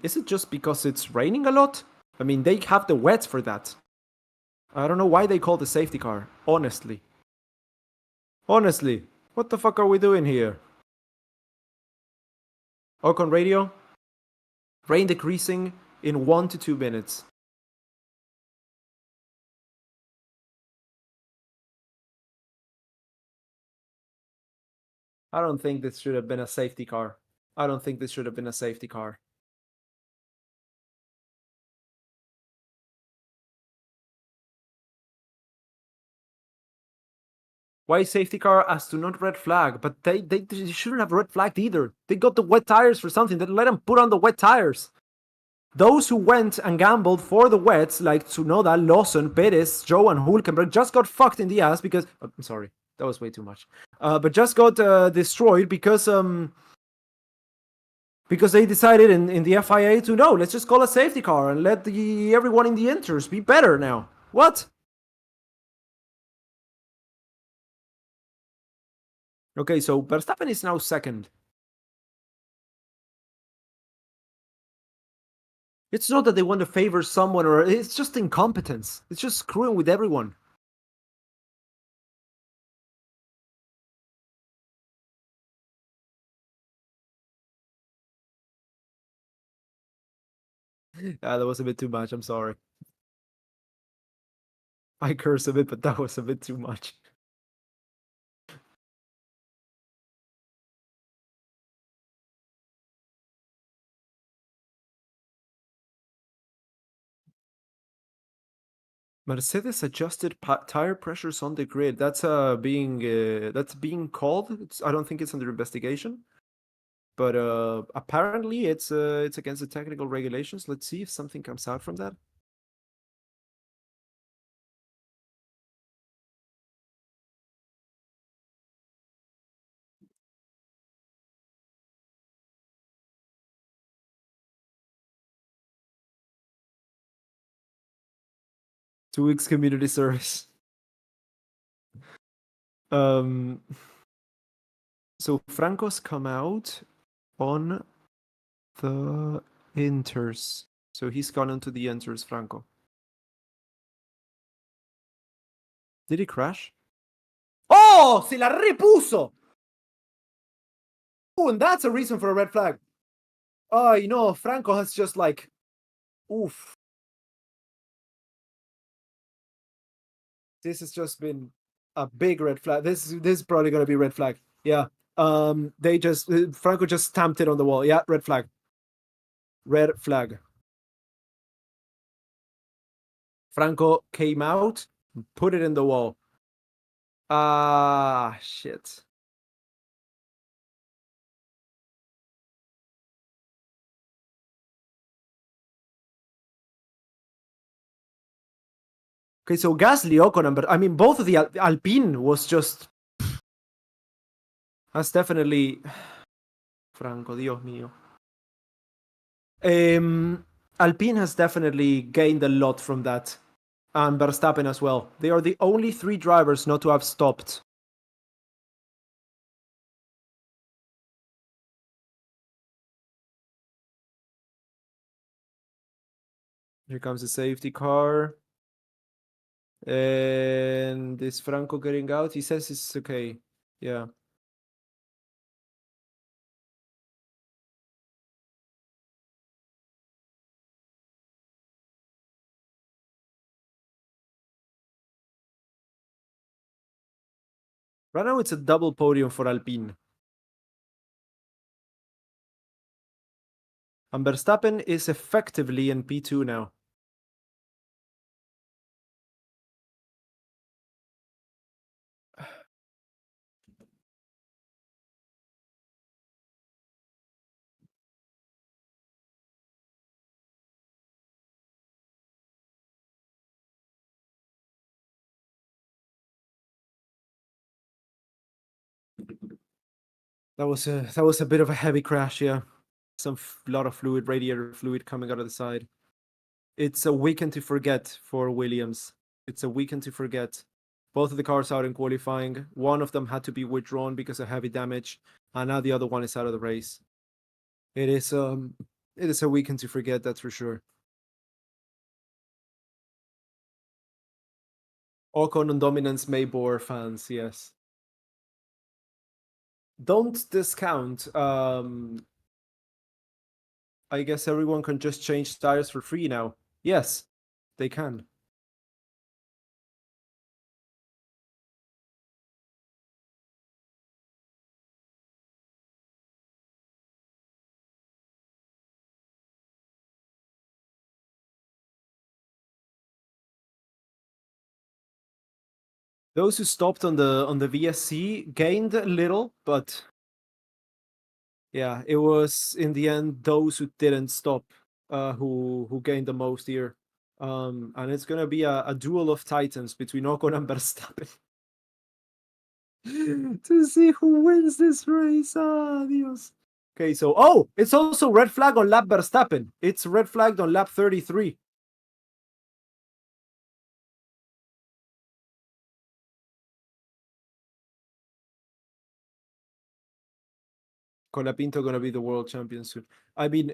Is it just because it's raining a lot? I mean, they have the wets for that. I don't know why they call the safety car, honestly. Honestly, what the fuck are we doing here? Ocon radio. Rain decreasing in 1 to 2 minutes. I don't think this should have been a safety car. I don't think this should have been a safety car. Why safety car as to not red flag? But they shouldn't have red flagged either. They got the wet tires for something. They let them put on the wet tires. Those who went and gambled for the wets, like Tsunoda, Lawson, Perez, Joe, and Hulkenberg, just got fucked in the ass because... I'm sorry, that was way too much. But just got destroyed because they decided in the FIA to, no, let's just call a safety car and let everyone in the inters be better now. What? Okay, so Verstappen is now second. It's not that they want to favor someone, or it's just incompetence. It's just screwing with everyone. That was a bit too much. I'm sorry. I curse a bit, but that was a bit too much. Mercedes adjusted tire pressures on the grid. That's being called. I don't think it's under investigation, but apparently it's against the technical regulations. Let's see if something comes out from that. Two weeks community service. So Franco's come out on the inters. So he's gone into the inters, Franco. Did he crash? Oh, se la repuso! Oh, and that's a reason for a red flag. Oh, Franco has just like, oof. This has just been a big red flag. This is probably gonna be red flag. Yeah. Franco just stamped it on the wall. Yeah, red flag. Red flag. Franco came out, put it in the wall. Ah, shit. Okay, so Gasly, Ocon, but I mean, both of the Alpine was just... That's definitely... Franco, Dios mío. Alpine has definitely gained a lot from that. And Verstappen as well. They are the only three drivers not to have stopped. Here comes the safety car. And is Franco getting out? He says it's okay. Yeah. Right now it's a double podium for Alpine. And Verstappen is effectively in P2 now. That was a bit of a heavy crash, yeah. Lot of fluid, radiator fluid coming out of the side. It's a weekend to forget for Williams. It's a weekend to forget. Both of the cars out in qualifying. One of them had to be withdrawn because of heavy damage, and now the other one is out of the race. It is a weekend to forget, that's for sure. Ocon and dominance may bore fans, yes. Don't discount. I guess everyone can just change tires for free now. Yes, they can. Those who stopped on the VSC gained a little, but yeah, it was in the end those who didn't stop who gained the most here. And it's gonna be a duel of titans between Ocon and Verstappen to see who wins this race. Ah, Dios. Okay, so it's also red flag on lap Verstappen. It's red flagged on lap 33. Colapinto gonna be the world champion soon. I mean,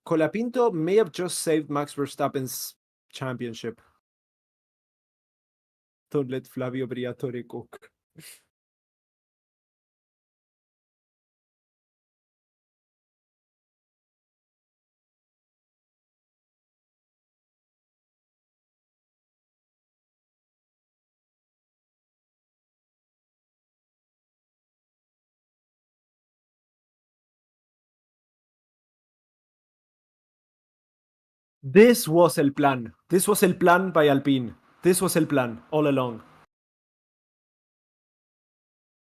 Colapinto may have just saved Max Verstappen's championship. Don't let Flavio Briatore cook. This was el plan. This was el plan by Alpine. This was el plan all along.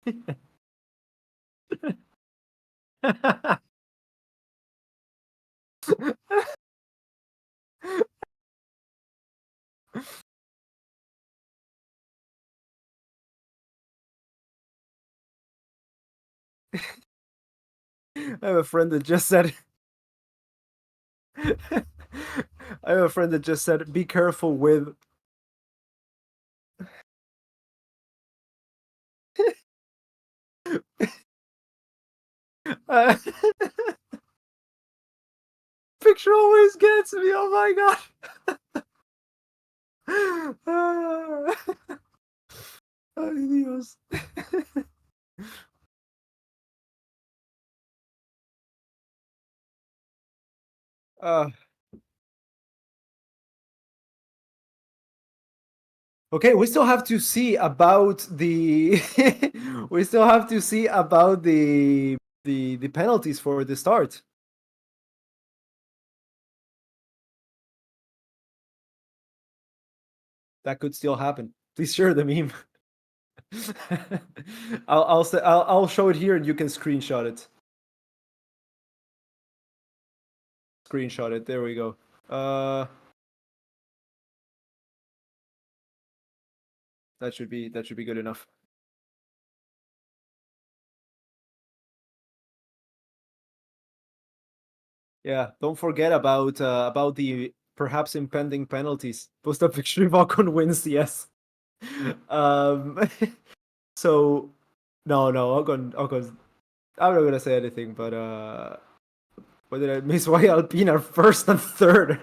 I have a friend that just said I have a friend that just said be careful with uh, picture always gets me. Oh my god. Ay, Dios. uh, okay, we still have to see about the we still have to see about the penalties for the start. That could still happen. Please share the meme. I'll show it here and you can screenshot it. Screenshot it. There we go. That should be good enough. Yeah, don't forget about the perhaps impending penalties. Post up extreme Ocon wins, yes. Um so no, Ocon I'm not gonna say anything, but what did I miss? Why Alpine are first and third?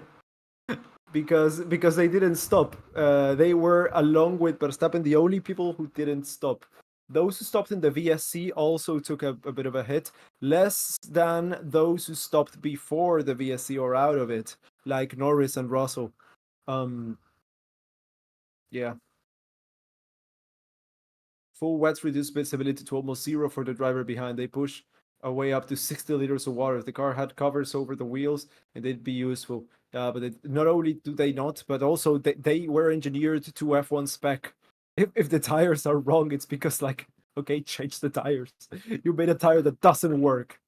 Because they didn't stop. They were, along with Verstappen, the only people who didn't stop. Those who stopped in the VSC also took a bit of a hit, less than those who stopped before the VSC or out of it, like Norris and Russell. Yeah. Full wets reduce visibility to almost zero for the driver behind. They push away up to 60 liters of water. If the car had covers over the wheels, and they'd be useful. But not only do they not, but also they were engineered to F1 spec. If the tires are wrong, it's because, like, okay, change the tires. You made a tire that doesn't work.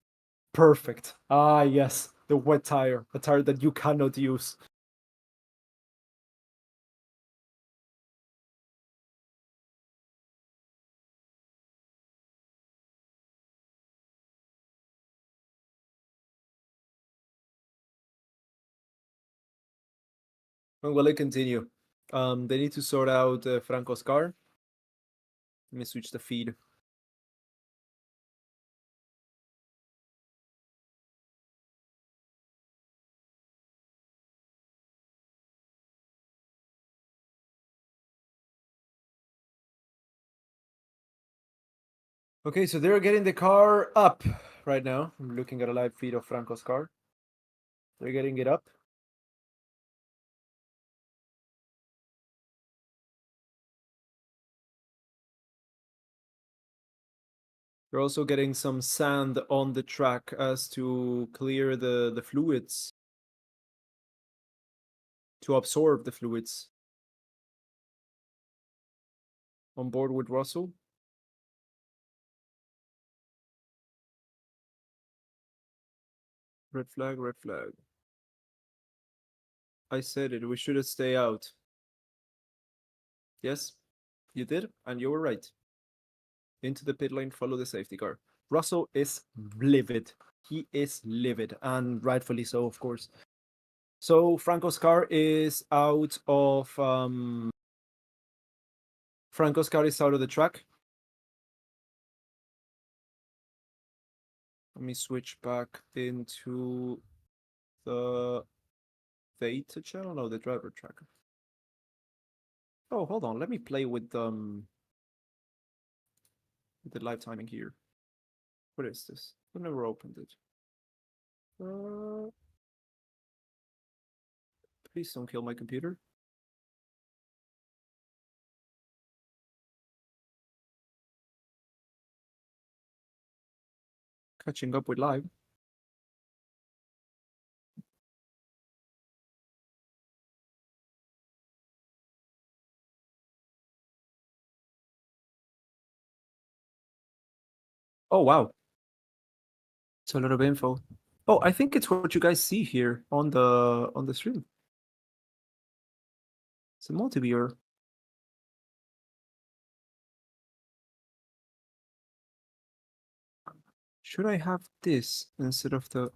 Perfect. Ah, yes, the wet tire, a tire that you cannot use. When will it continue? They need to sort out Franco's car. Let me switch the feed. Okay, so they're getting the car up right now. I'm looking at a live feed of Franco's car. They're getting it up. They're also getting some sand on the track as to clear the fluids, to absorb the fluids. On board with Russell. Red flag, red flag. I said it. We should stay out. Yes, you did, and you were right. Into the pit lane, follow the safety car. Russell is livid. He is livid, and rightfully so, of course. So Franco's car is out of Franco's car is out of the track. Let me switch back into the data channel. No, the driver tracker. Oh, hold on. Let me play with the live timing here. What is this? I've never opened it. Please don't kill my computer. Catching up with live. Oh wow. It's a lot of info. Oh, I think it's what you guys see here on the stream. It's a multi-viewer. Should I have this instead of the...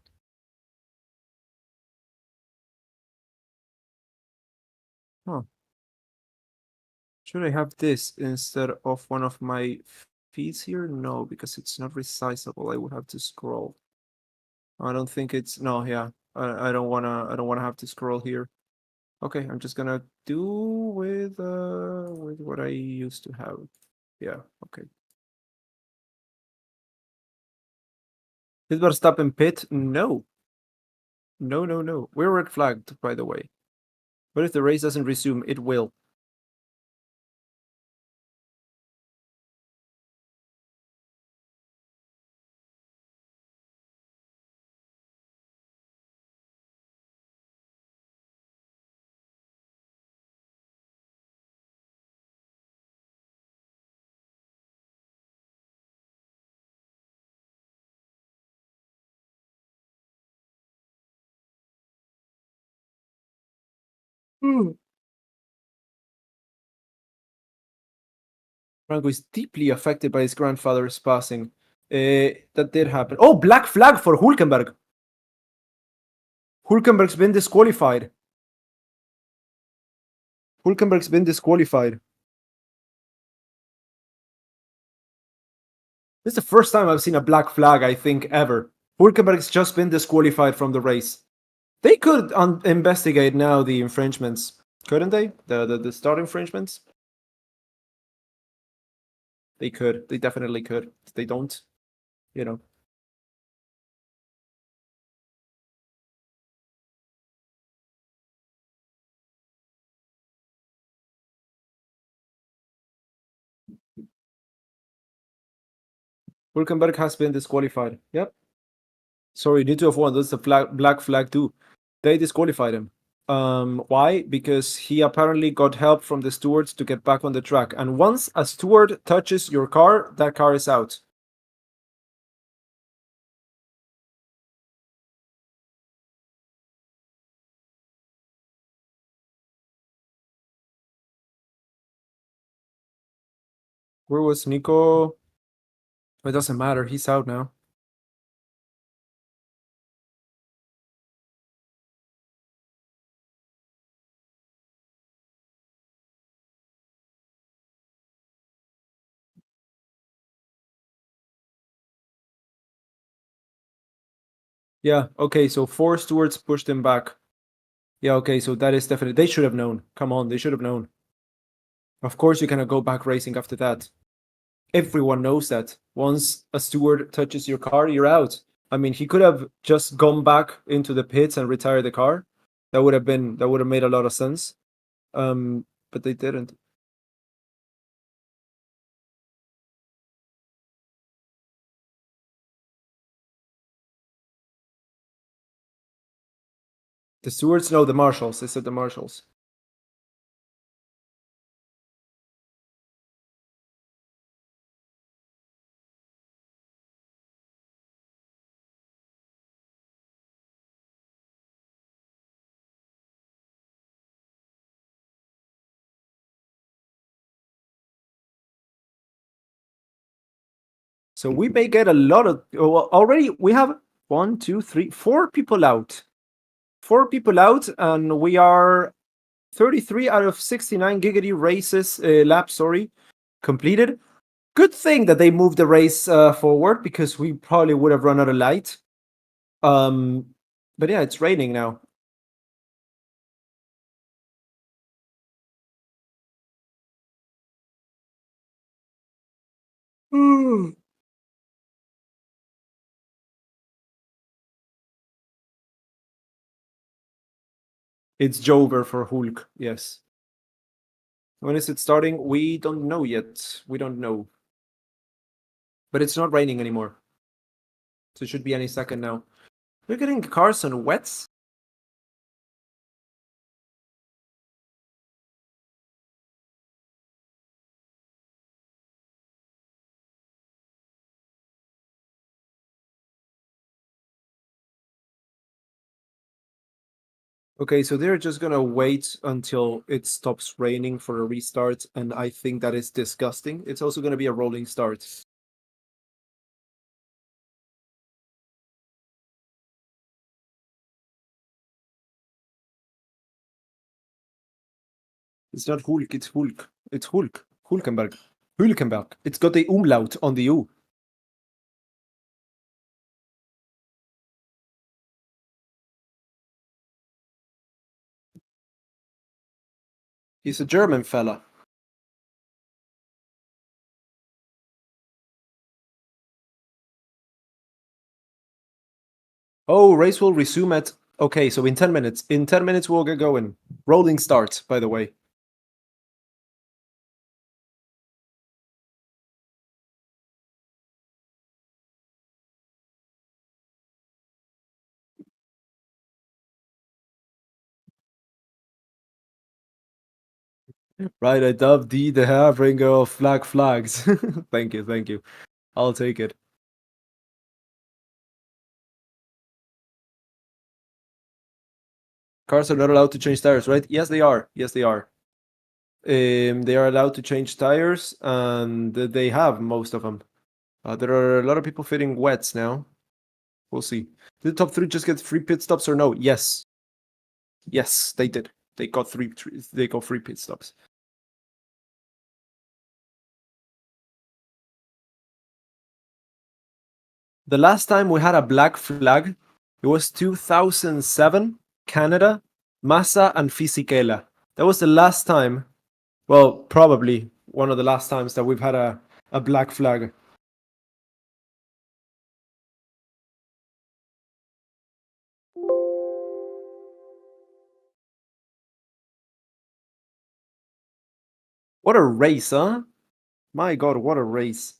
Huh. Should I have this instead of one of my feeds here? No, because it's not resizable. I would have to scroll. I don't think it's... No, yeah. I don't wanna have to scroll here. Okay, I'm just gonna do with what I used to have. Yeah, okay. Did Verstappen pit? No. No. We're red flagged, by the way. What if the race doesn't resume? It will. Franco is deeply affected by his grandfather's passing. That did happen. Oh, black flag for Hulkenberg. Hulkenberg's been disqualified. Hulkenberg's been disqualified. This is the first time I've seen a black flag, I think, ever. Hulkenberg's just been disqualified from the race. They could investigate now the infringements, couldn't they? The start infringements? They could. They definitely could. If they don't, you know. Hulkenberg has been disqualified. Yep. Sorry, need to have one. That's the black flag too. They disqualified him. Why? Because he apparently got help from the stewards to get back on the track. And once a steward touches your car, that car is out. Where was Nico? It doesn't matter. He's out now. Yeah, okay, so four stewards pushed him back. Yeah, okay, so that is definitely... They should have known. Come on, they should have known. Of course you cannot go back racing after that. Everyone knows that. Once a steward touches your car, you're out. I mean, he could have just gone back into the pits and retired the car. That would have made a lot of sense. But they didn't. The stewards? No, the marshals. They said the marshals. So we may get a lot of. Well, already we have 1, 2, 3, 4 people out. 4 people out, and we are 33 out of 69 giggity races laps. Sorry, completed. Good thing that they moved the race forward because we probably would have run out of light. But yeah, it's raining now. It's Jover for Hulk, yes. When is it starting? We don't know yet. We don't know. But it's not raining anymore. So it should be any second now. We're getting cars on wets. Okay, so they're just gonna wait until it stops raining for a restart, and I think that is disgusting. It's also gonna be a rolling start. It's not Hulk, it's Hulk. It's Hulk. Hulkenberg. Hulkenberg. It's got the umlaut on the U. He's a German fella. Oh, race will resume at. Okay, so in 10 minutes. In 10 minutes, we'll get going. Rolling start, by the way. Right, I dubbed D the harbinger of flags. Thank you, thank you. I'll take it. Cars are not allowed to change tires, right? Yes, they are. Yes, they are. They are allowed to change tires, and they have most of them. There are a lot of people fitting wets now. We'll see. Did the top 3 just get free pit stops or no? Yes. Yes, they did. They got they got free pit stops. The last time we had a black flag, it was 2007, Canada, Massa and Fisichella. That was the last time, well, probably one of the last times that we've had a black flag. What a race, huh? My God, what a race.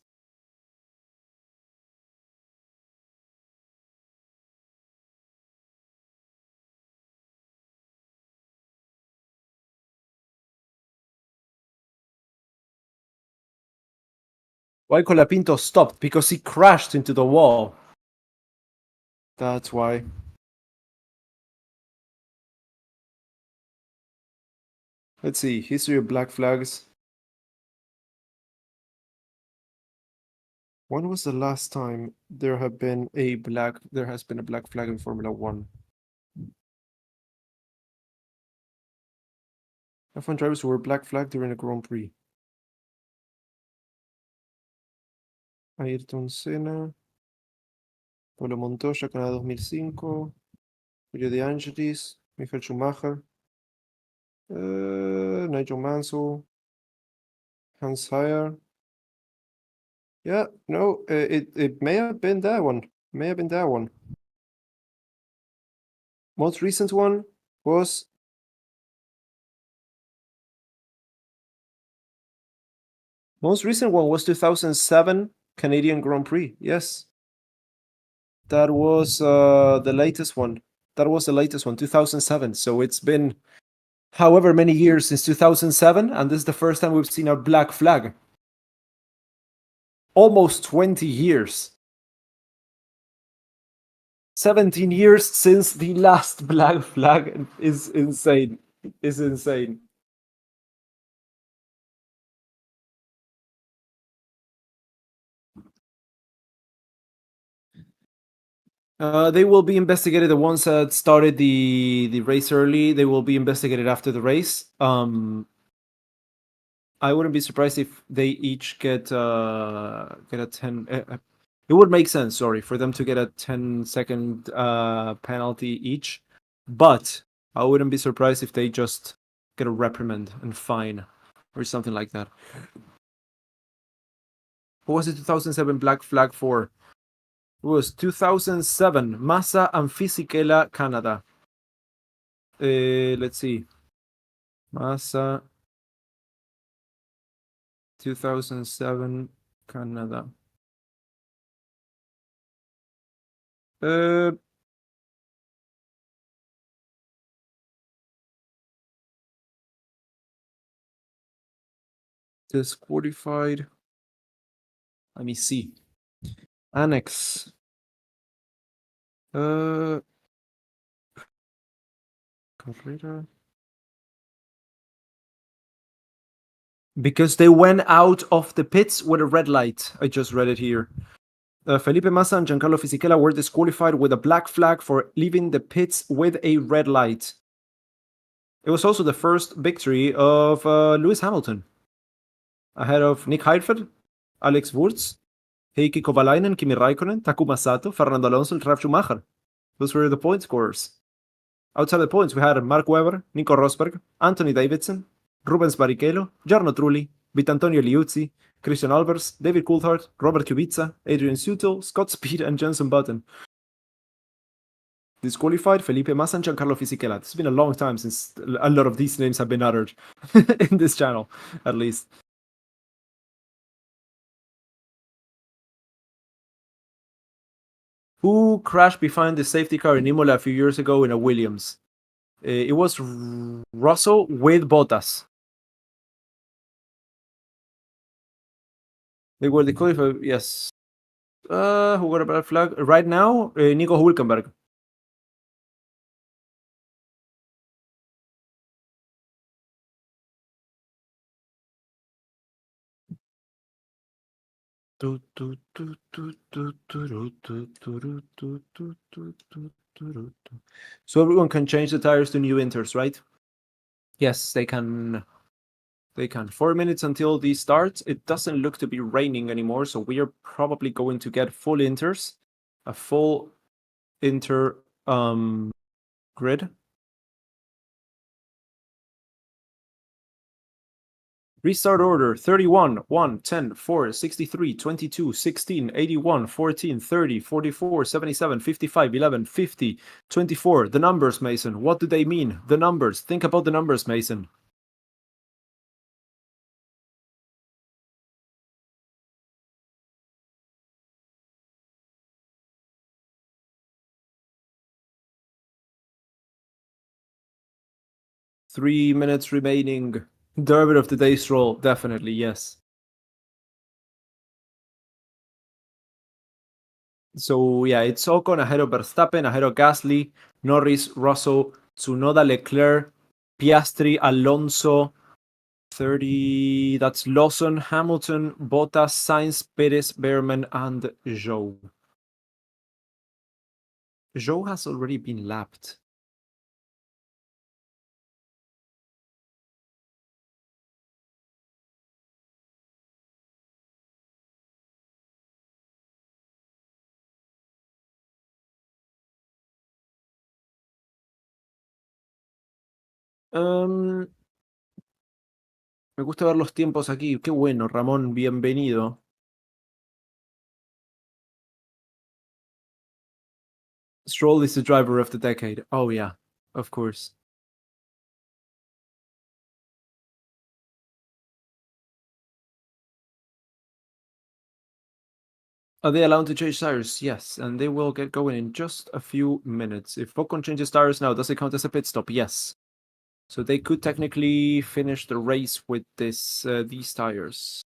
Why Colapinto stopped? Because he crashed into the wall. That's why. Let's see, history of black flags. When was the last time there has been a black flag in Formula One? F1 drivers who were black flagged during a Grand Prix. Ayrton Senna, Pablo Montoya, Canadá 2005, Julio De Angelis, Michael Schumacher, Nigel Mansell, Hans Heyer. Yeah, no, it may have been that one. May have been that one. Most recent one was most recent one was 2007 Canadian Grand Prix. Yes, that was the latest one. That was the latest one, 2007. So it's been however many years since 2007, and this is the first time we've seen a black flag. Almost 20 years. 17 years since the last black flag is insane. Is insane. They will be investigated. The ones that started the race early, they will be investigated after the race. I wouldn't be surprised if they each get a 10. It would make sense, sorry, for them to get a 10-second penalty each, but I wouldn't be surprised if they just get a reprimand and fine or something like that. What was it 2007 Black Flag for? It was 2007 Massa and Fisichella, Canada. Let's see. Massa 2007 Canada. Uh, disqualified. Let me see. Annex. Calculator. Because they went out of the pits with a red light. I just read it here. Felipe Massa and Giancarlo Fisichella were disqualified with a black flag for leaving the pits with a red light. It was also the first victory of Lewis Hamilton, ahead of Nick Heidfeld, Alex Wurz, Heikki Kovalainen, Kimi Raikkonen, Takuma Sato, Fernando Alonso, and Ralf Schumacher. Those were the point scorers. Outside the points, we had Mark Webber, Nico Rosberg, Anthony Davidson, Rubens Barrichello, Jarno Trulli, Vitantonio Liuzzi, Christian Albers, David Coulthard, Robert Kubica, Adrian Sutil, Scott Speed, and Jenson Button. Disqualified Felipe Massa and Giancarlo Fisichella. It's been a long time since a lot of these names have been uttered in this channel, at least. Who crashed behind the safety car in Imola a few years ago in a Williams? It was Russell with Bottas. They were disqualified, yes. Who got a black flag? Right now, Nico Hülkenberg. So everyone can change the tires to new inters, right? Yes, they can. They can. 4 minutes until the start. It doesn't look to be raining anymore, so we are probably going to get full inters, a full inter grid. Restart order 31, 1, 10, 4, 63, 22, 16, 81, 14, 30, 44, 77, 55, 11, 50, 24. The numbers, Mason. What do they mean? The numbers. Think about the numbers, Mason. Three minutes remaining. Derby of the day stroll. Definitely, yes. So yeah, it's Ocon ahead of Verstappen, ahead of Gasly, Norris, Russell, Tsunoda, Leclerc, Piastri, Alonso, 30. That's Lawson, Hamilton, Bottas, Sainz, Perez, Behrman, and Zhou. Zhou has already been lapped. Me gusta ver los tiempos aquí. Qué bueno, Ramón, bienvenido. Stroll is the driver of the decade. Oh yeah, of course. Are they allowed to change tires? Yes, and they will get going in just a few minutes. If Ocon changes tires now, does it count as a pit stop? Yes. So they could technically finish the race with these tires.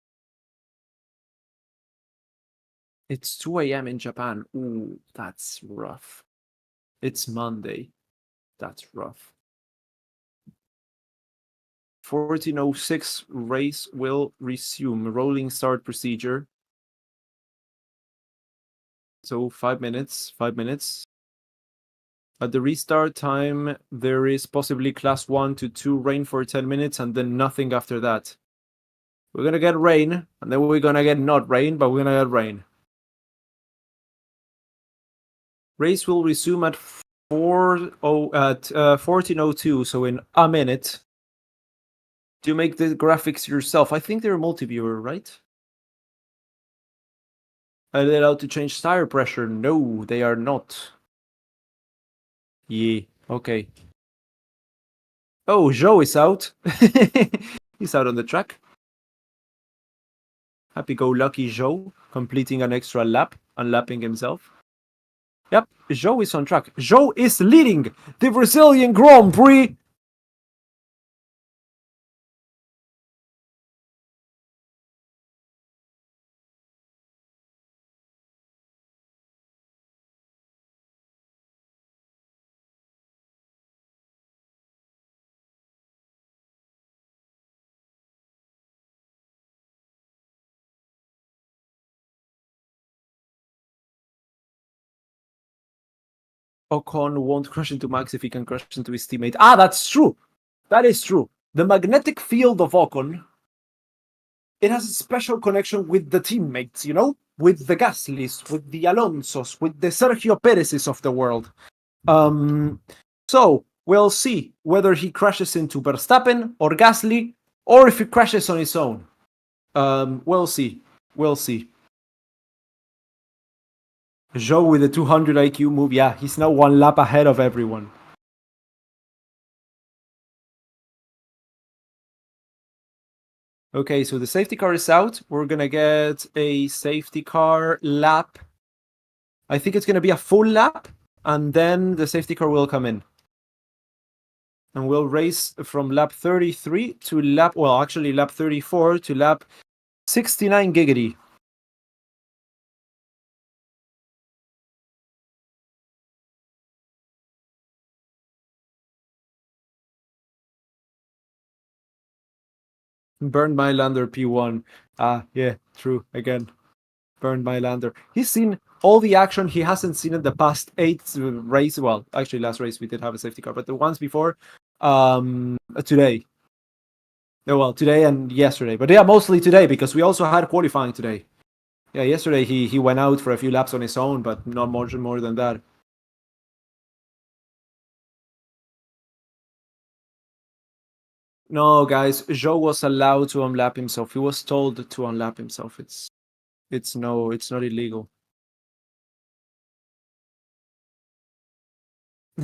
It's 2 a.m. in Japan. Ooh, that's rough. It's Monday. That's rough. 14:06 race will resume. Rolling start procedure. So 5 minutes, 5 minutes. At the restart time, there is possibly class 1 to 2 rain for 10 minutes and then nothing after that. We're gonna get rain, and then we're gonna get not rain, but we're gonna get rain. Race will resume at 14:02, so in a minute. Do you make the graphics yourself? I think they're multi-viewer, right? Are they allowed to change tire pressure? No, they are not. Yeah, okay. Oh, Joe is out. He's out on the track. Happy-go-lucky Joe, completing an extra lap, unlapping himself. Yep, Joe is on track. Joe is leading the Brazilian Grand Prix. Ocon won't crash into Max if he can crash into his teammate. Ah, that's true. That is true. The magnetic field of Ocon, it has a special connection with the teammates, you know? With the Gaslys, with the Alonsos, with the Sergio Perez's of the world. So, we'll see whether he crashes into Verstappen or Gasly, or if he crashes on his own. We'll see. We'll see. Joe with a 200 IQ move. Yeah, he's now 1 lap ahead of everyone. Okay, so the safety car is out. We're gonna get a safety car lap. I think it's gonna be a full lap, and then the safety car will come in. And we'll race from lap 33 to lap 34 to lap 69 giggity. Burned my lander P1. Ah, yeah, true. Again, burned my lander. He's seen all the action he hasn't seen in the past 8 races. Well, actually, last race we did have a safety car, but the ones before, today. Well, today and yesterday. But yeah, mostly today, because we also had qualifying today. Yeah, yesterday he went out for a few laps on his own, but not much more than that. No, guys, Joe was allowed to unlap himself. He was told to unlap himself. It's not illegal.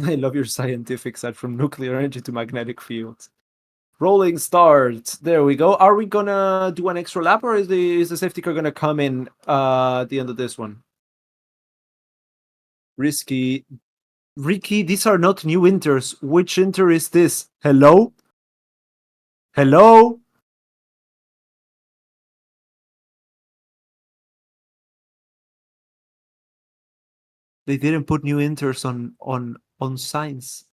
I love your scientific side from nuclear energy to magnetic fields. Rolling start. There we go. Are we gonna do an extra lap, or is the safety car gonna come in at the end of this one? Risky. Ricky, these are not new inters. Which inter is this? Hello? Hello? They didn't put new inters on signs.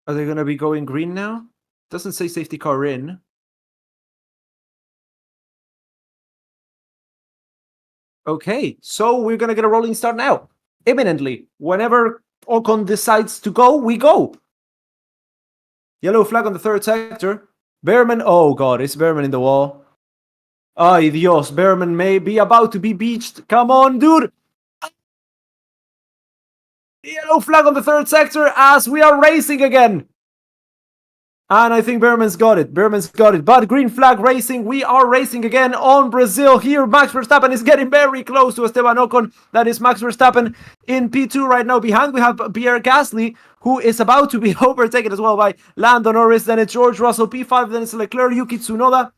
Are they gonna be going green now? Doesn't say safety car in. Okay, so we're gonna get a rolling start now. Imminently. Whenever Ocon decides to go, we go. Yellow flag on the 3rd sector. Behrman, oh god, is Behrman in the wall? Ay Dios, Behrman may be about to be beached. Come on, dude! Yellow flag on the 3rd sector as we are racing again. And I think Behrman's got it. But green flag racing. We are racing again on Brazil here. Max Verstappen is getting very close to Esteban Ocon. That is Max Verstappen in P2 right now. Behind we have Pierre Gasly, who is about to be overtaken as well by Lando Norris. Then it's George Russell P5. Then it's Leclerc, Yuki Tsunoda.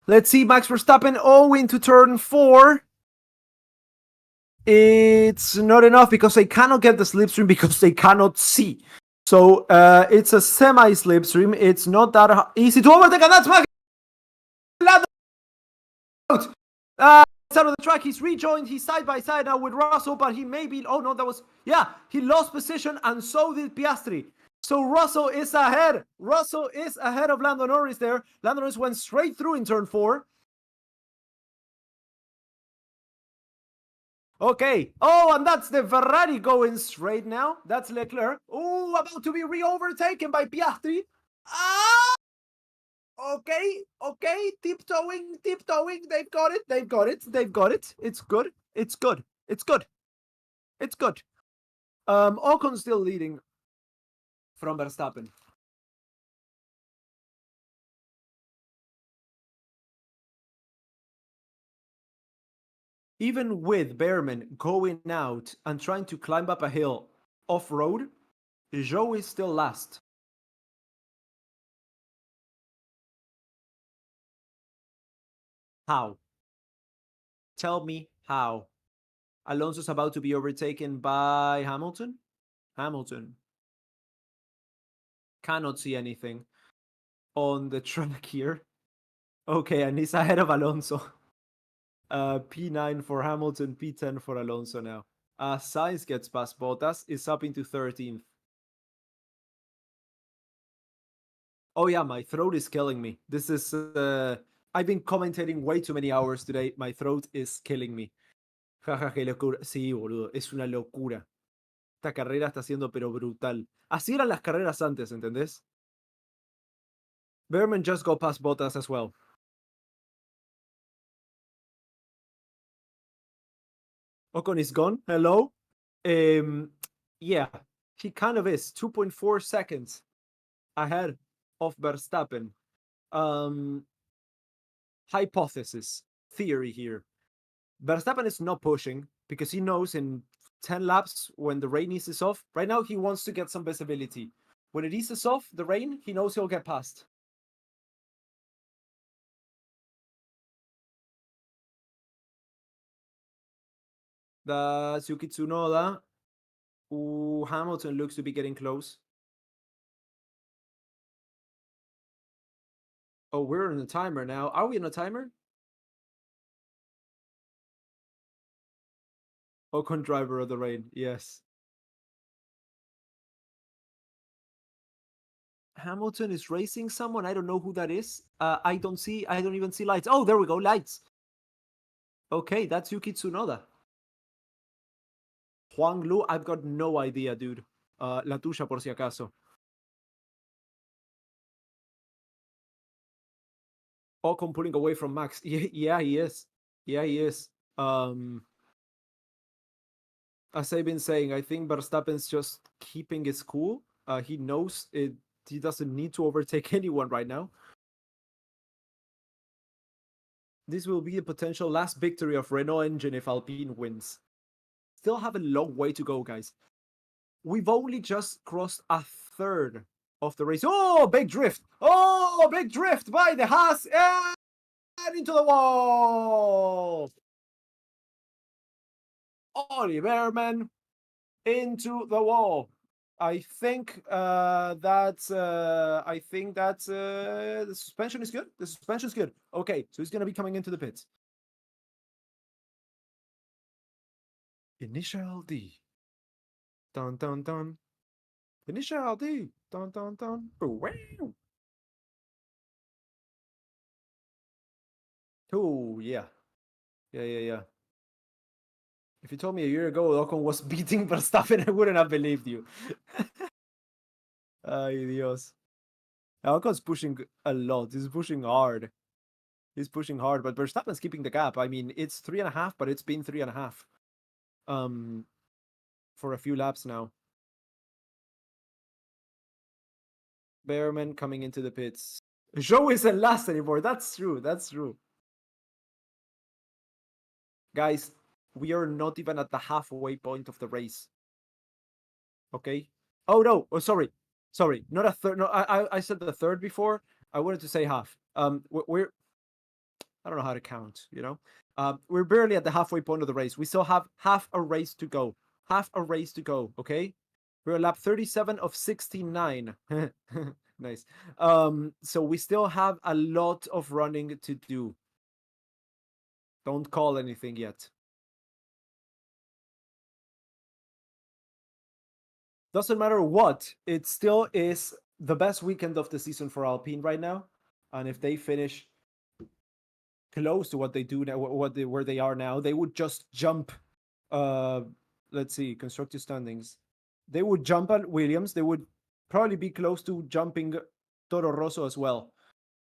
Let's see, Max Verstappen into turn 4. It's not enough because they cannot get the slipstream because they cannot see. So it's a semi-slipstream. It's not that easy to overtake, and that's Max out. out of the track. He's rejoined. He's side by side now with Russell, but he may be... Oh, no, that was... Yeah, he lost position, and so did Piastri. So Russell is ahead. Russell is ahead of Lando Norris there. Lando Norris went straight through in turn 4. Okay. Oh, and that's the Ferrari going straight now. That's Leclerc. Oh, about to be re-overtaken by Piastri. Ah! Okay. Tiptoeing. They've got it. It's good. Ocon's still leading from Verstappen. Even with Behrman going out and trying to climb up a hill off-road, Zhou is still last. How? Tell me how. Alonso's about to be overtaken by Hamilton? Hamilton. Cannot see anything on the track here. Okay, and he's ahead of Alonso. P9 for Hamilton, P10 for Alonso now. Sainz gets past Bottas, is up into 13th. Oh yeah, my throat is killing me. This is... I've been commentating way too many hours today. My throat is killing me. Jaja, qué locura. Sí, boludo, es una locura. Esta carrera está siendo pero brutal. Así eran las carreras antes, ¿entendés? Behrman just got past Bottas as well. Ocon is gone. Hello. Yeah, he kind of is. 2.4 seconds ahead of Verstappen. Hypothesis, theory here. Verstappen is not pushing because he knows in 10 laps when the rain eases off. Right now, he wants to get some visibility. When it eases off, the rain, he knows he'll get past. That's Yuki Tsunoda. Ooh, Hamilton looks to be getting close. Oh, we're on a timer now. Are we on a timer? Ocon driver of the rain, yes. Hamilton is racing someone. I don't know who that is. I don't even see lights. Oh, there we go, lights. Okay, that's Yuki Tsunoda. Huang Lu, I've got no idea, dude. La tuya por si acaso. Ocon pulling away from Max. Yeah, he is. As I've been saying, I think Verstappen's just keeping his cool. He knows it. He doesn't need to overtake anyone right now. This will be a potential last victory of Renault engine if Alpine wins. Still have a long way to go, guys. We've only just crossed a third of the race. Oh, big drift! Oh, big drift by the Haas and into the wall! Oliver, man, into the wall. I think that's the suspension is good. The suspension is good. Okay, so he's gonna be coming into the pits. Initial D. Dun dun dun. Initial D. Dun dun dun. Wow. Oh yeah. Yeah. If you told me a year ago Ocon was beating Verstappen, I wouldn't have believed you. Ay, Dios. Ocon's pushing a lot. He's pushing hard. But Verstappen's keeping the gap. I mean, it's 3.5, but it's been 3.5. For a few laps now. Behrman coming into the pits. Zhou isn't last anymore. That's true. Guys, we are not even at the halfway point of the race. Okay? Oh, no. Oh, sorry. Not a third. No, I said the third before. I wanted to say half. We're... I don't know how to count, you know? We're barely at the halfway point of the race. We still have half a race to go. Okay? We're at lap 37 of 69. Nice. So we still have a lot of running to do. Don't call anything yet. Doesn't matter what, it still is the best weekend of the season for Alpine right now. And if they finish close to what they do now, where they are now, they would just jump. Let's see, constructive standings. They would jump at Williams. They would probably be close to jumping Toro Rosso as well.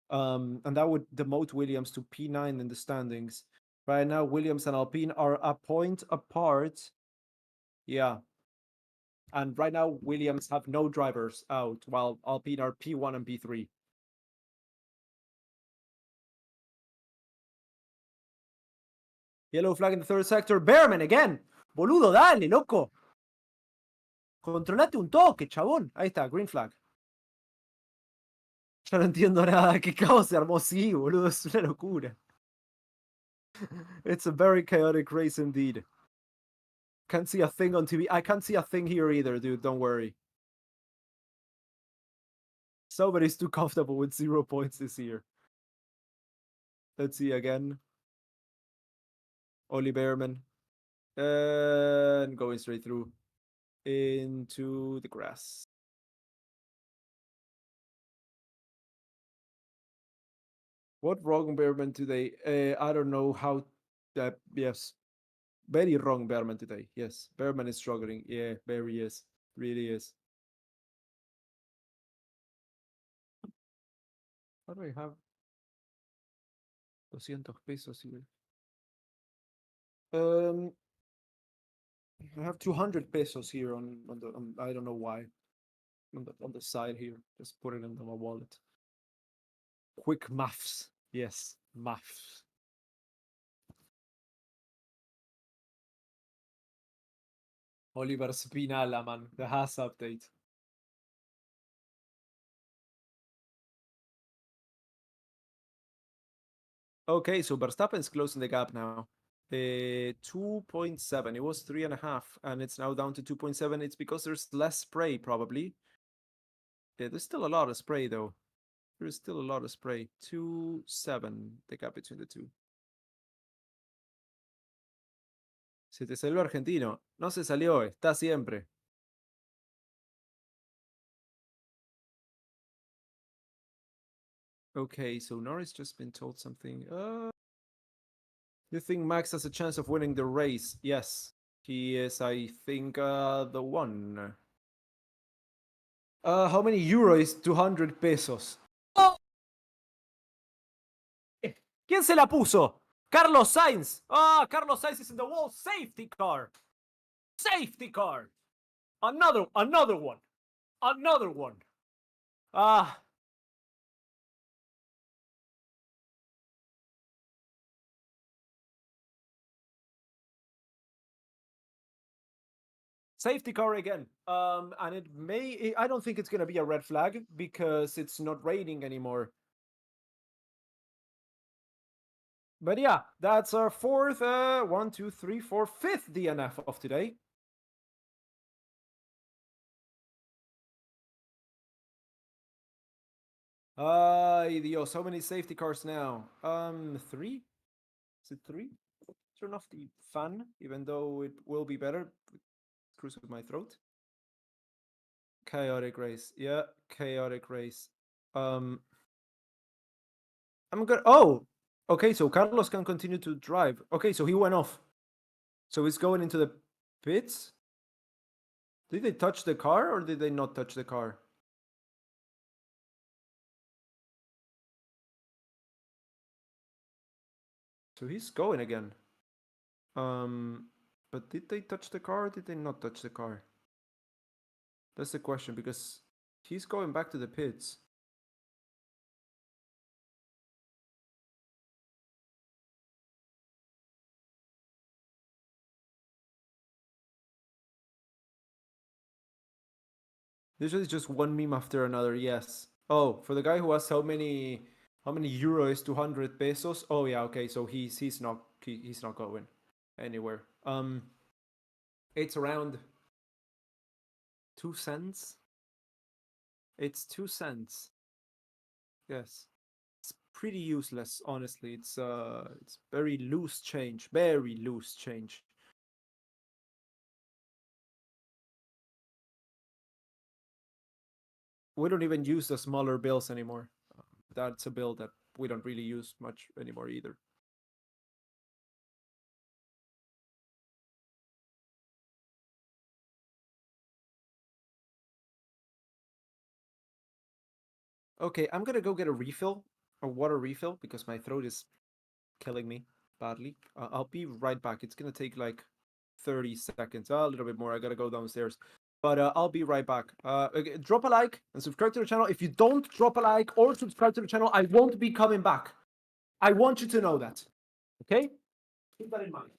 And that would demote Williams to P9 in the standings. Right now, Williams and Alpine are a point apart. Yeah. And right now, Williams have no drivers out, while Alpine are P1 and P3. Yellow flag in the third sector. Behrman again. Boludo, dale, loco. Controlate un toque, chabón. Ahí está, green flag. Ya no entiendo nada. ¿Qué caos se armó? Sí, boludo, es una locura. It's a very chaotic race indeed. Can't see a thing on TV. I can't see a thing here either, dude. Don't worry. Somebody's too comfortable with 0 points this year. Let's see again. Oli Behrman. And going straight through into the grass. What wrong Behrman today? I don't know how. Yes, very wrong Behrman today. Yes, Behrman is struggling. Yeah, very is. Really is. How do I have 200 pesos here? I have 200 pesos here on the I don't know why on the side here. Just put it into my wallet. Quick maths. Yes, maths. Oliver Spinala, man. The Haas update. Okay, so Verstappen's closing the gap now. 2.7. It was 3.5, and it's now down to 2.7. It's because there's less spray, probably. Yeah, there's still a lot of spray, though. There's still a lot of spray. 2.7, the gap between the two. Se te salió argentino. No se salió, está siempre. Okay, so Norris just been told something. You think Max has a chance of winning the race? Yes. He is, I think, the one. How many euro is 200 pesos? ¡Oh! ¿Quién se la puso? Carlos Sainz. Ah, Carlos Sainz is in the wall. Safety car. Safety car. Another one. Another one. Ah. Safety car again. And it may. I don't think it's gonna be a red flag because it's not raining anymore. But yeah, that's our fourth, 1, 2, 3, 4, fifth DNF of today. Ay, Dios, how many safety cars now? 3? Is it 3? Turn off the fan, even though it will be better. Screws with my throat. Chaotic race. Yeah, chaotic race. I'm gonna. Oh, okay. So Carlos can continue to drive. Okay, so he went off. So he's going into the pits. Did they touch the car or did they not touch the car? So he's going again. But did they touch the car or did they not touch the car? That's the question because he's going back to the pits. This is just one meme after another. Yes. Oh, for the guy who has how many euros? 200 pesos. Oh yeah. Okay. So he's not going anywhere. It's around 2 cents. It's 2 cents. Yes. It's pretty useless, honestly. It's very loose change, very loose change. We don't even use the smaller bills anymore. That's a bill that we don't really use much anymore either. Okay, I'm gonna go get a refill, a water refill, because my throat is killing me badly. I'll be right back. It's gonna take like 30 seconds, a little bit more. I gotta go downstairs. But I'll be right back. Okay, drop a like and subscribe to the channel. If you don't drop a like or subscribe to the channel, I won't be coming back. I want you to know that. Okay? Keep that in mind.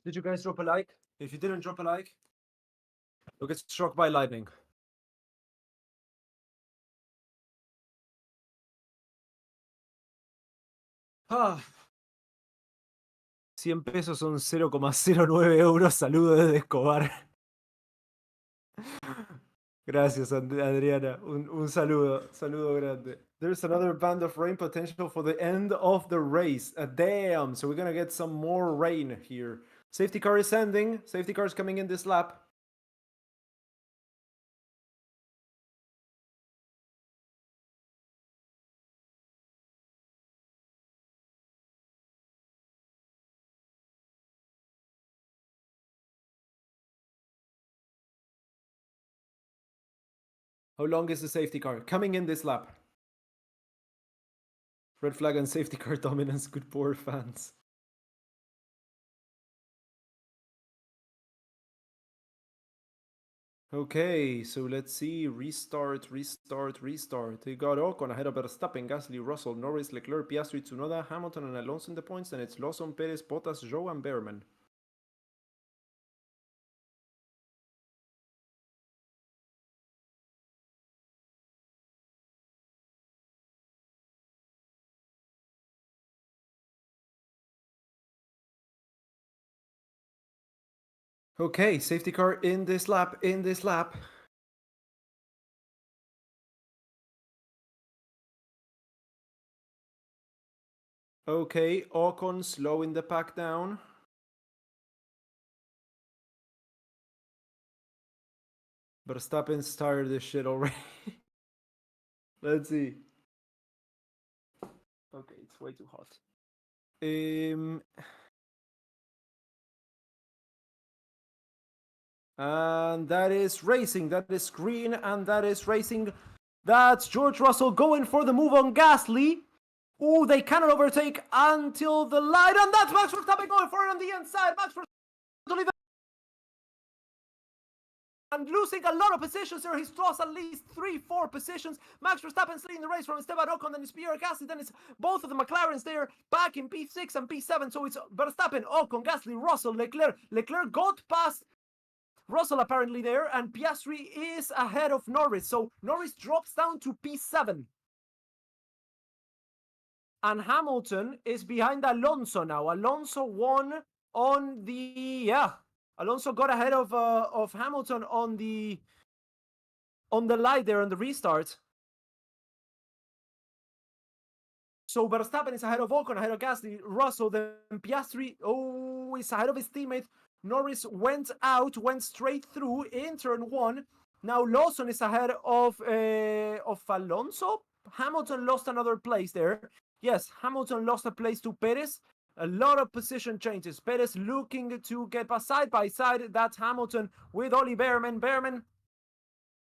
Did you guys drop a like? If you didn't drop a like, you'll get struck by lightning. Ah. 100 pesos son 0,09 euros. Saludo desde Escobar. Gracias, Adriana. Un saludo. Saludo grande. There's another band of rain potential for the end of the race. Damn. So we're going to get some more rain here. Safety car is ending. Safety car is coming in this lap. How long is the safety car? Coming in this lap. Red flag and safety car dominance. Good poor fans. Okay, so let's see. Restart. They got Ocon ahead of Verstappen, Gasly, Russell, Norris, Leclerc, Piastri, Tsunoda, Hamilton, and Alonso in the points. And it's Lawson, Perez, Bottas, Zhou, and Behrman. Okay, safety car in this lap. Okay, Ocon slowing the pack down. Verstappen's tired of this shit already. Let's see. Okay, it's way too hot. And that is racing. That is green, and that is racing. That's George Russell going for the move on Gasly. Ooh, they cannot overtake until the line, and that's Max Verstappen going for it on the inside. Max Verstappen and losing a lot of positions here. He's lost at least 3-4 positions. Max Verstappen's leading the race from Esteban Ocon, then it's Pierre Gasly, then it's both of the McLarens there back in P6 and P7. So it's Verstappen, Ocon, Gasly, Russell, Leclerc. Leclerc got past Russell apparently there, and Piastri is ahead of Norris. So Norris drops down to P7. And Hamilton is behind Alonso now. Alonso won on the Alonso got ahead of Hamilton on the light there on the restart. So Verstappen is ahead of Ocon, ahead of Gasly, Russell, then Piastri is ahead of his teammate. Norris went out, went straight through in turn 1. Now Lawson is ahead of Alonso. Hamilton lost another place there. Yes, Hamilton lost a place to Perez. A lot of position changes. Perez looking to get side by side. That's Hamilton with Oli Behrman. Behrman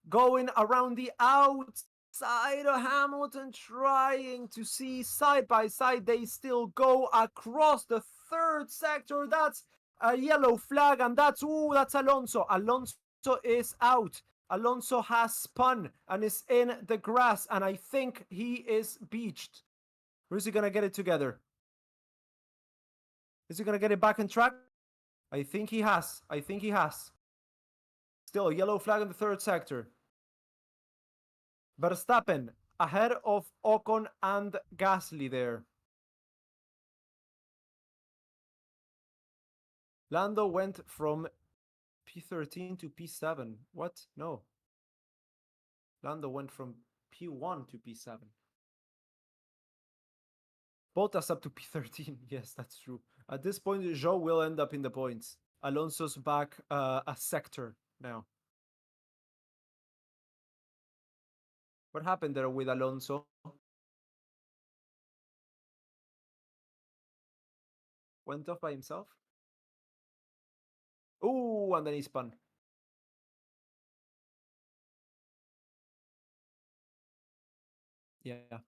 going around the outside of Hamilton, trying to see side by side. They still go across the third sector. That's a yellow flag, and that's Alonso. Alonso is out. Alonso has spun and is in the grass, and I think he is beached. Or is he going to get it together? Is he going to get it back on track? I think he has. Still, a yellow flag in the third sector. Verstappen ahead of Ocon and Gasly there. Lando went from P13 to P7. What? No. Lando went from P1 to P7. Bottas up to P13. Yes, that's true. At this point, Zhou will end up in the points. Alonso's back a sector now. What happened there with Alonso? Went off by himself? Ooh, and then he spun. Yeah.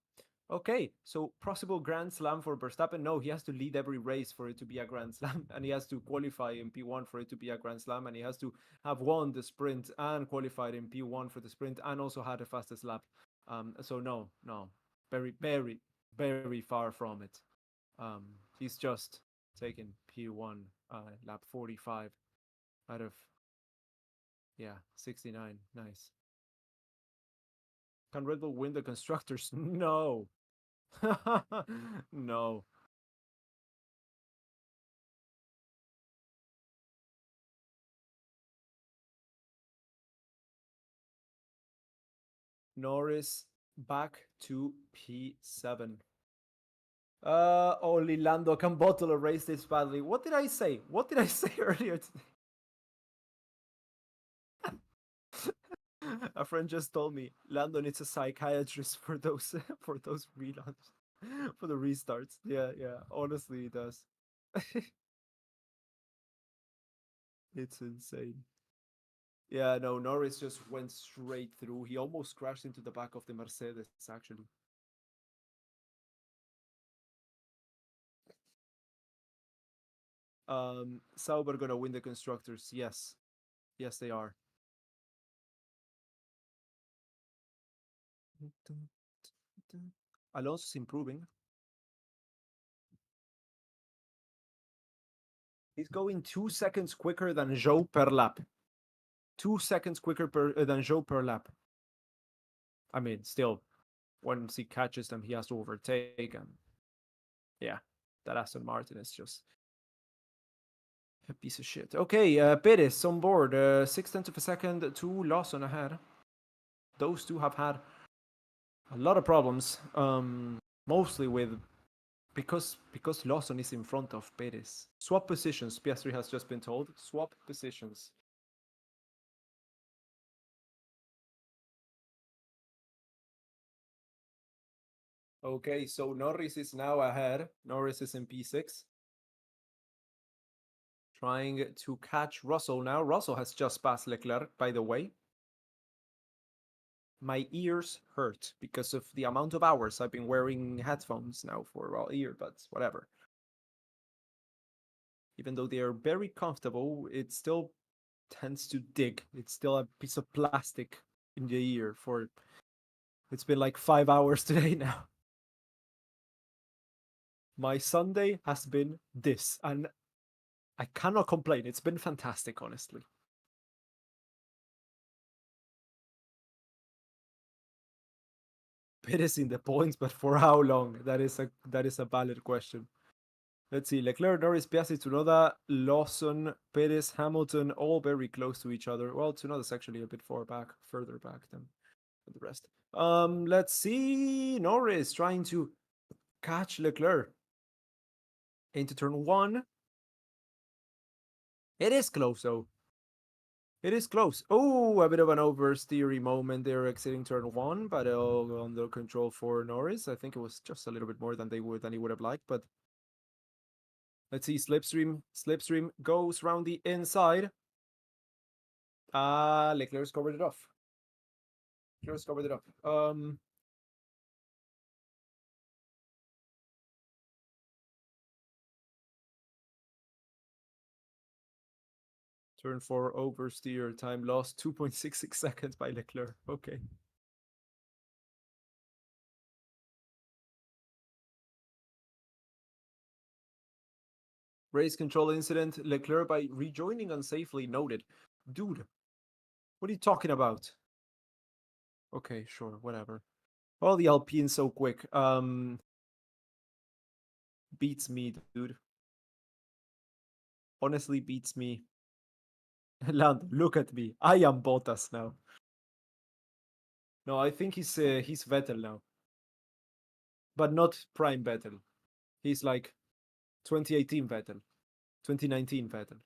Okay, so possible Grand Slam for Verstappen? No, he has to lead every race for it to be a Grand Slam, and he has to qualify in P1 for it to be a Grand Slam, and he has to have won the sprint and qualified in P1 for the sprint, and also had the fastest lap. So no, very, very, very far from it. He's just taken P1 lap 45 out of 69. Nice. Can Red Bull win the constructors? No. No. Norris back to P7. Only Lando can bottle a race this badly. What did I say? What did I say earlier today? A friend just told me Lando needs a psychiatrist for those relaunches, for the restarts. Yeah, honestly, it does. It's insane. Yeah, no, Norris just went straight through. He almost crashed into the back of the Mercedes, actually. Sauber gonna win the constructors. Yes, they are. Alonso's improving. He's going 2 seconds quicker than Zhou per lap. 2 seconds quicker than Zhou per lap. I mean, still, once he catches them, he has to overtake. And yeah, that Aston Martin is just a piece of shit. Okay, Perez on board. 6/10 of a second to Lawson ahead. Those two have had a lot of problems, mostly because Lawson is in front of Perez. Swap positions, Piastri has just been told. Swap positions. Okay, so Norris is now ahead. Norris is in P6. Trying to catch Russell now. Russell has just passed Leclerc, by the way. My ears hurt because of the amount of hours I've been wearing headphones now for, well, earbuds, whatever. Even though they are very comfortable, it still tends to dig. It's still a piece of plastic in the ear for. It's been like 5 hours today now. My Sunday has been this, and I cannot complain. It's been fantastic, honestly. It is in the points, but for how long? That is a valid question. Let's see. Leclerc, Norris, Piastri, Tsunoda, Lawson, Perez, Hamilton, all very close to each other. Well, Tsunoda's actually a bit further back than the rest. Let's see. Norris trying to catch Leclerc into turn one. It is close though. It is close. Oh, a bit of an oversteery moment there exiting turn one, but all under control for Norris. I think it was just a little bit more than he would have liked, but let's see. Slipstream goes round the inside. Leclerc's covered it off. Leclerc's covered it up. Turn 4 oversteer, time lost 2.66 seconds by Leclerc. Okay. Race control incident, Leclerc by rejoining unsafely noted. Dude, what are you talking about? Okay, sure, whatever. Well, the Alpine so quick. Beats me, dude. Honestly beats me. Land, look at me. I am Bottas now. No, I think he's Vettel now. But not prime Vettel. He's like 2018 Vettel. 2019 Vettel.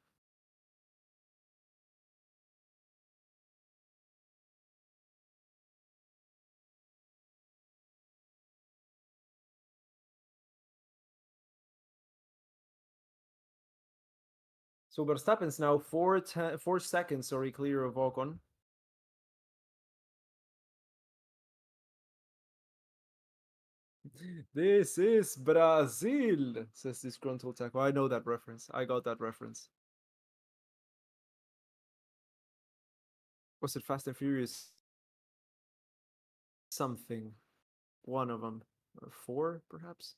So Verstappen's now 4 seconds, clear of Ocon. This is Brazil, says disgruntled tackle. I know that reference. I got that reference. Was it Fast and Furious? Something. One of them. 4, perhaps?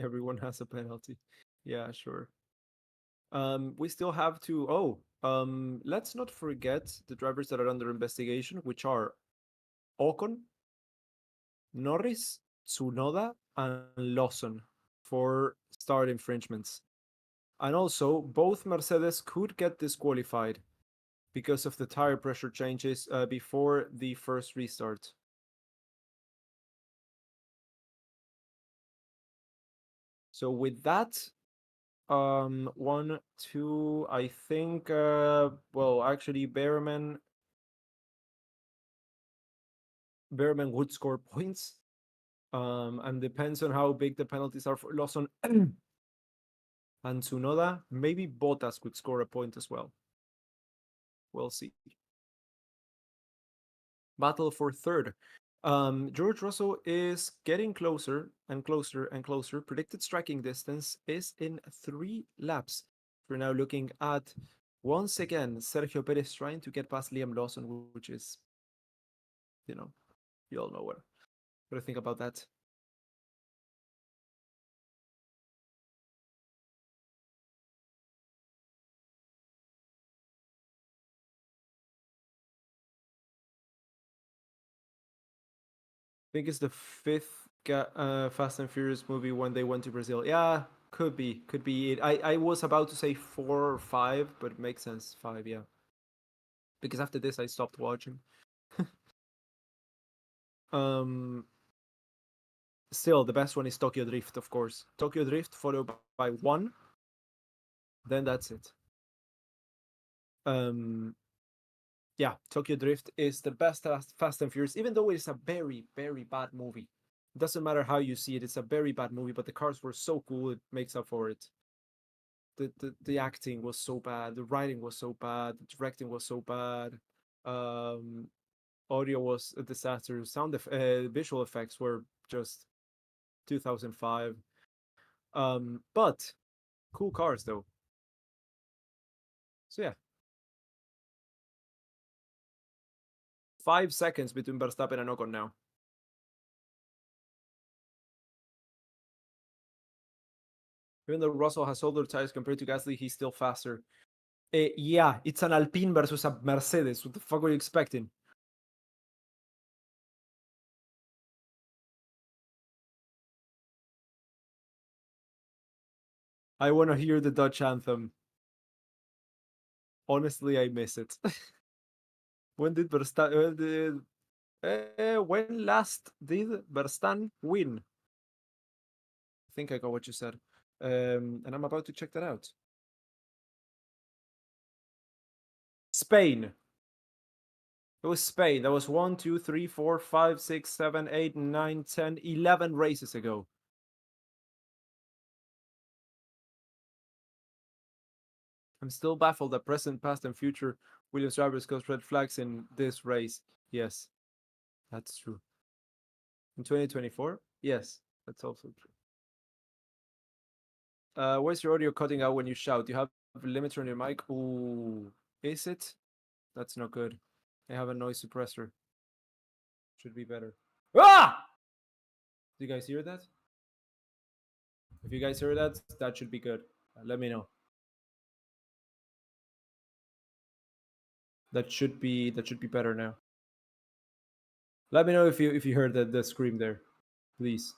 Everyone has a penalty. Yeah, sure. We still have to. Let's not forget the drivers that are under investigation, which are Ocon, Norris, Tsunoda, and Lawson for start infringements. And also, both Mercedes could get disqualified because of the tire pressure changes before the first restart. So with that, 1, 2, I think, well, actually, Behrman would score points. And depends on how big the penalties are for Lawson and Tsunoda. Maybe Bottas could score a point as well. We'll see. Battle for third. George Russell is getting closer and closer and closer. Predicted striking distance is in 3 laps. We're now looking at, once again, Sergio Perez trying to get past Liam Lawson, which is, you all know what I think about that. I think it's the 5th Fast and Furious movie when they went to Brazil. Yeah, could be it. I was about to say 4 or 5, but it makes sense 5, yeah. Because after this I stopped watching. um, Still the best one is Tokyo Drift, of course. Tokyo Drift followed by 1, then that's it. Yeah, Tokyo Drift is the best Fast and Furious, even though it's a very, very bad movie. It doesn't matter how you see it, it's a very bad movie, but the cars were so cool, it makes up for it. The acting was so bad, the writing was so bad, the directing was so bad. Audio was a disaster. Visual effects were just 2005. But cool cars though. So yeah, 5 seconds between Verstappen and Ocon now. Even though Russell has older tires compared to Gasly, he's still faster. Yeah, it's an Alpine versus a Mercedes. What the fuck were you expecting? I want to hear the Dutch anthem. Honestly, I miss it. When did Verstappen? When last did Verstappen win? I think I got what you said. And I'm about to check that out. Spain. It was Spain. That was 1, 2, 3, 4, 5, 6, 7, 8, 9, 10, 11 races ago. I'm still baffled that present, past, and future Williams drivers caused red flags in this race. Yes, that's true. In 2024? Yes, that's also true. Where's your audio cutting out when you shout? You have a limiter on your mic? Ooh, is it? That's not good. I have a noise suppressor. Should be better. Ah! Do you guys hear that? If you guys hear that, that should be good. Let me know. That should be better now. Let me know if you heard the scream there, please.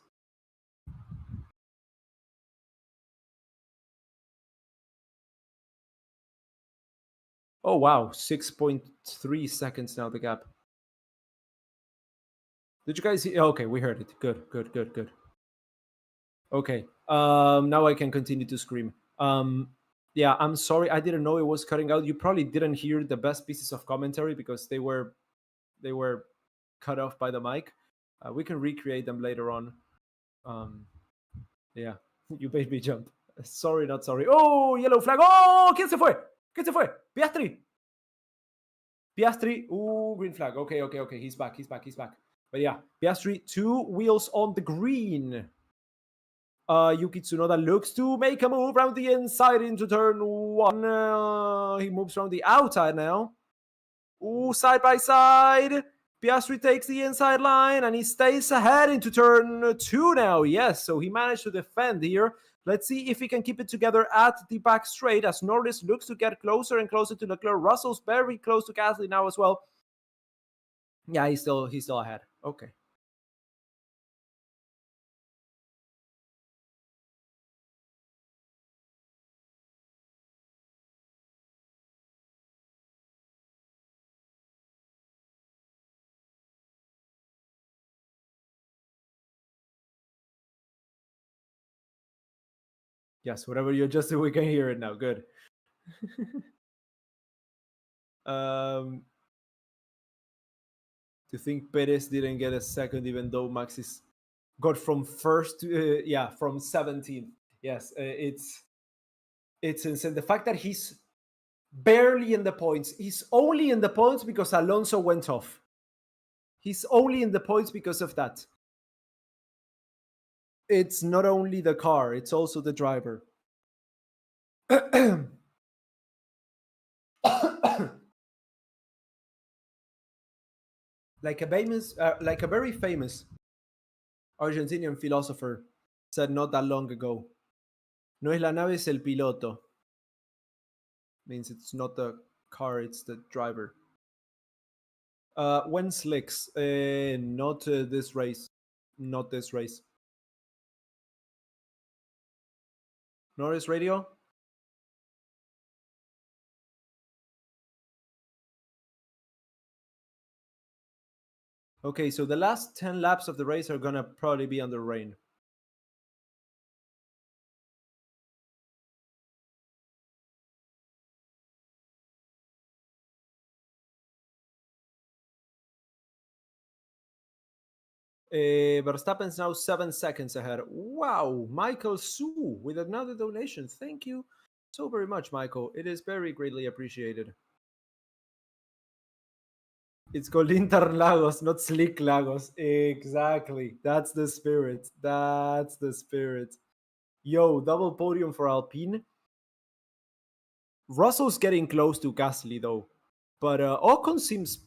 Oh wow, 6.3 seconds now the gap. Did you guys see? Okay, we heard it. Good, good, good, good. Okay. Now I can continue to scream. Yeah, I'm sorry. I didn't know it was cutting out. You probably didn't hear the best pieces of commentary because they were cut off by the mic. We can recreate them later on. Yeah, you made me jump. Sorry, not sorry. Oh, yellow flag. Oh, ¿quién se fue? ¿Quién se fue? Piastri. Piastri. Ooh, green flag. Okay, okay, okay. He's back. He's back. He's back. But yeah, Piastri, 2 wheels on the green. Yuki Tsunoda looks to make a move around the inside into turn 1. He moves around the outside now. Ooh, side by side. Piastri takes the inside line and he stays ahead into turn 2 now. Yes, so he managed to defend here. Let's see if he can keep it together at the back straight as Norris looks to get closer and closer to Leclerc. Russell's very close to Gasly now as well. Yeah, he's still ahead. Okay. Yes, whatever you adjusted, we can hear it now. Good. um, to think Perez didn't get a second, even though Max is got from first to from 17th. Yes, it's insane. The fact that he's barely in the points. He's only in the points because Alonso went off. He's only in the points because of that. It's not only the car; it's also the driver. like a very famous Argentinian philosopher said not that long ago. No es la nave, es el piloto. Means it's not the car, it's the driver. When slicks, not this race, not this race. Norris radio. Okay, so the last 10 laps of the race are gonna probably be under rain. Verstappen's now 7 seconds ahead. Wow, Michael Su with another donation. Thank you so very much, Michael. It is very greatly appreciated. It's called Interlagos, not Slick Lagos. Exactly. That's the spirit. That's the spirit. Yo, double podium for Alpine. Russell's getting close to Gasly though, but Ocon seems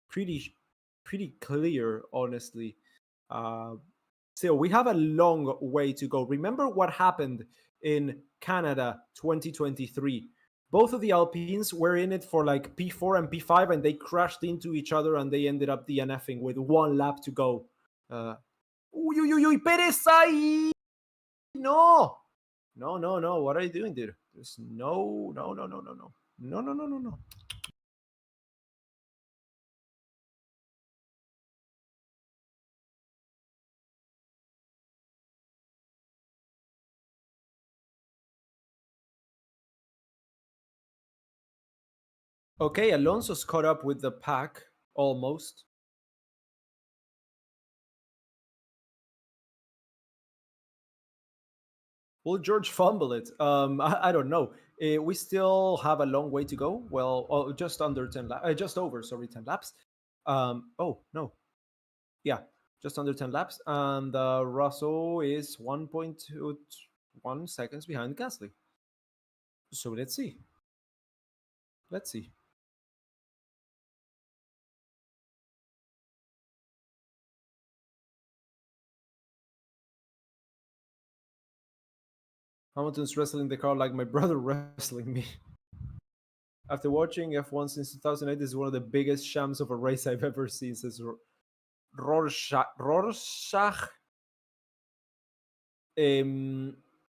pretty pretty clear, honestly. Uh, Still, we have a long way to go. Remember what happened in Canada 2023. Both of the Alpines were in it for like P4 and P5, and they crashed into each other, and they ended up DNFing with 1 lap to go. Uy, uy, uy, uy, Perez ahí! No! No, no, no. What are you doing, dude? There's no, no, no, no, no, no. No, no, no, no, no. Okay, Alonso's caught up with the pack, almost. Will George fumble it? I don't know. We still have a long way to go. Well, just under 10 laps, just over, sorry, 10 laps. Oh, no. Yeah, just under 10 laps. And Russell is 1.21 seconds behind Gasly. So let's see. Let's see. Hamilton's wrestling the car like my brother wrestling me. After watching F1 since 2008, this is one of the biggest shams of a race I've ever seen, says Rorschach.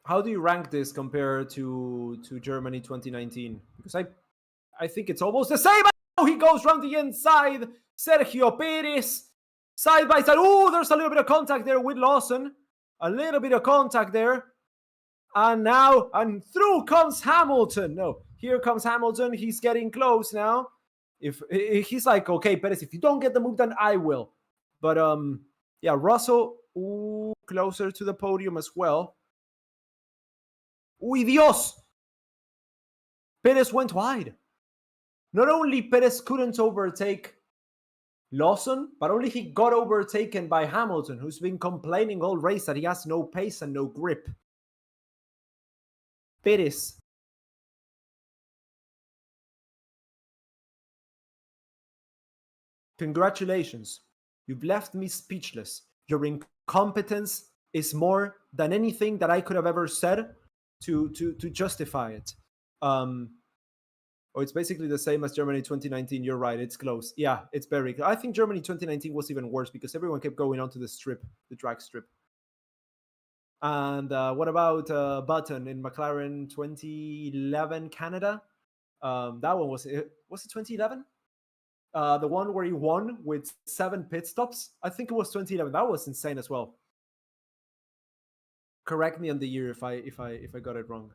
How do you rank this compared to Germany 2019? Because I think it's almost the same. Oh, he goes round the inside. Sergio Perez, side by side. Oh, there's a little bit of contact there with Lawson. A little bit of contact there. And now, and through comes Hamilton. No, here comes Hamilton. He's getting close now. If he's like, okay, Perez, if you don't get the move, then I will. But yeah, Russell, closer to the podium as well. Uy, Dios! Perez went wide. Not only Perez couldn't overtake Lawson, but only he got overtaken by Hamilton, who's been complaining all race that he has no pace and no grip. Perez. Congratulations. You've left me speechless. Your incompetence is more than anything that I could have ever said to justify it. It's basically the same as Germany 2019. You're right. It's close. Yeah, it's very close. I think Germany 2019 was even worse because everyone kept going onto the strip, the drag strip. And what about Button in McLaren 2011 Canada? That one was it 2011? The one where he won with 7 pit stops. I think it was 2011. That was insane as well. Correct me on the year if I got it wrong.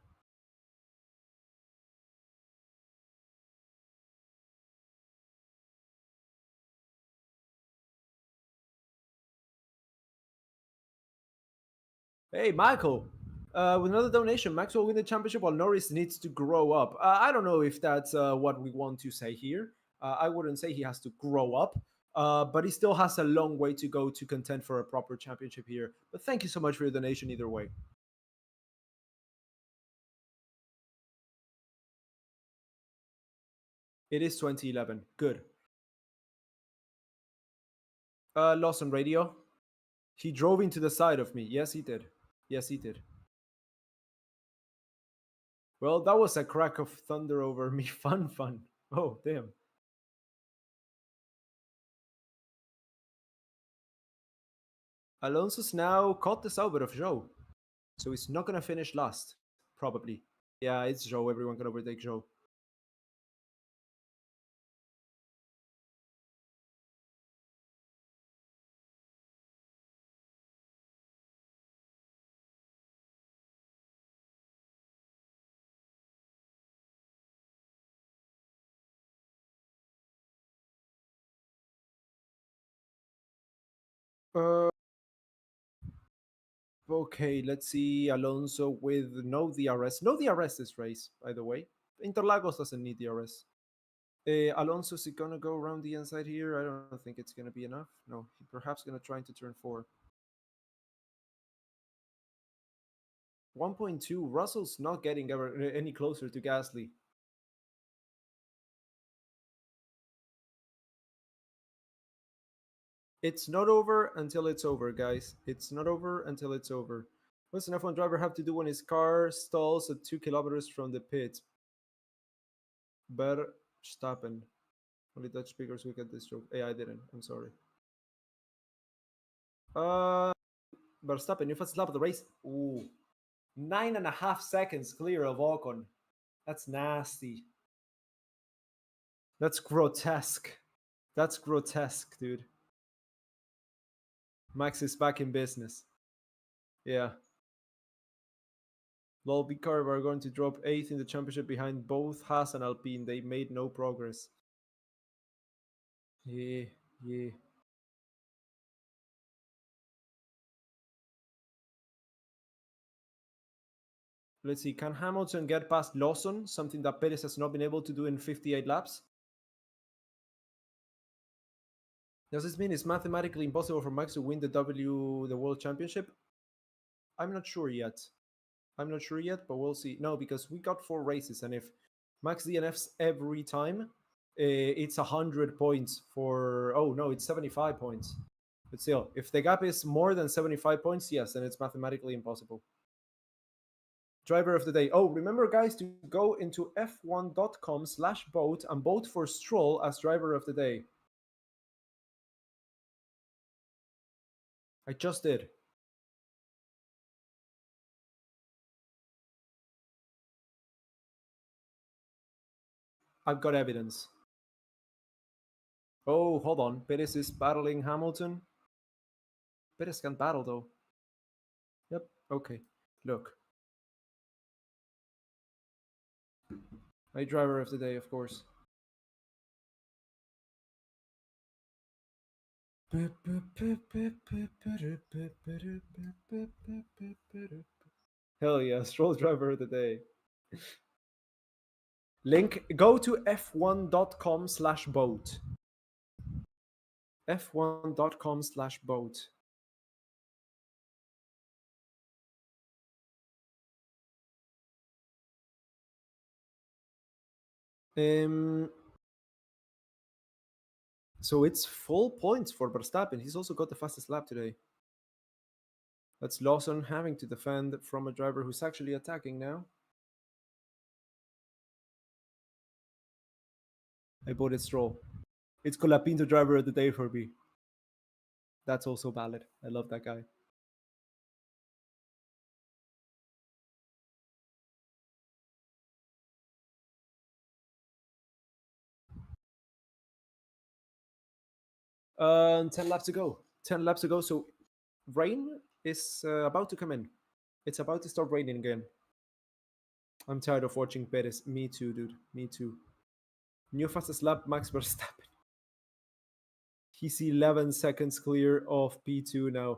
Hey, Michael, with another donation, Max will win the championship while Norris needs to grow up. I don't know if that's what we want to say here. I wouldn't say he has to grow up, but he still has a long way to go to contend for a proper championship here. But thank you so much for your donation either way. It is 2011. Good. Lawson Radio. He drove into the side of me. Yes, he did. Yes, he did. Well, that was a crack of thunder over me. Fun, fun. Oh, damn. Alonso's now caught the Sauber of Joe. So he's not going to finish last, probably. Yeah, it's Joe. Everyone can overtake Joe. Uh, okay, let's see. Alonso with no DRS. No DRS this race, by the way. Interlagos doesn't need DRS. Alonso is gonna go around the inside here. I don't think it's gonna be enough. No, he perhaps gonna try into turn 4. 1.2. Russell's not getting any closer to Gasly. It's not over until it's over, guys. It's not over until it's over. What's an F1 driver have to do when his car stalls at 2 kilometers from the pit? Verstappen. Only Dutch speakers will get this joke. Hey, I didn't. I'm sorry. Uh, Verstappen, you first lap of the race. Ooh, 9.5 seconds clear of Ocon. That's nasty. That's grotesque. That's grotesque, dude. Max is back in business. Yeah. Lol, Carver are going to drop 8th in the championship behind both Haas and Alpine. They made no progress. Yeah, yeah. Let's see. Can Hamilton get past Lawson? Something that Perez has not been able to do in 58 laps. Does this mean it's mathematically impossible for Max to win the World Championship? I'm not sure yet. But we'll see. No, because we got 4 races, and if Max DNFs every time, it's 100 points for. Oh no, it's 75 points. But still, if the gap is more than 75 points, yes, then it's mathematically impossible. Driver of the day. Oh, remember, guys, to go into f1.com/vote and vote for Stroll as driver of the day. I just did. I've got evidence. Oh, hold on. Perez is battling Hamilton. Perez can battle, though. Yep, okay. Look. My driver of the day, of course. Hell yeah, Stroll driver of the day. Link, go to f1.com/vote. f1.com/vote. So it's full points for Verstappen. He's also got the fastest lap today. That's Lawson having to defend from a driver who's actually attacking now. I voted Stroll. It's Colapinto driver of the day for me. That's also valid. I love that guy. Uh, 10 laps to go. 10 laps to go. So rain is about to come in. It's about to start raining again. I'm tired of watching Perez. Me too, dude. Me too. New fastest lap, Max Verstappen. He's 11 seconds clear of P2 now.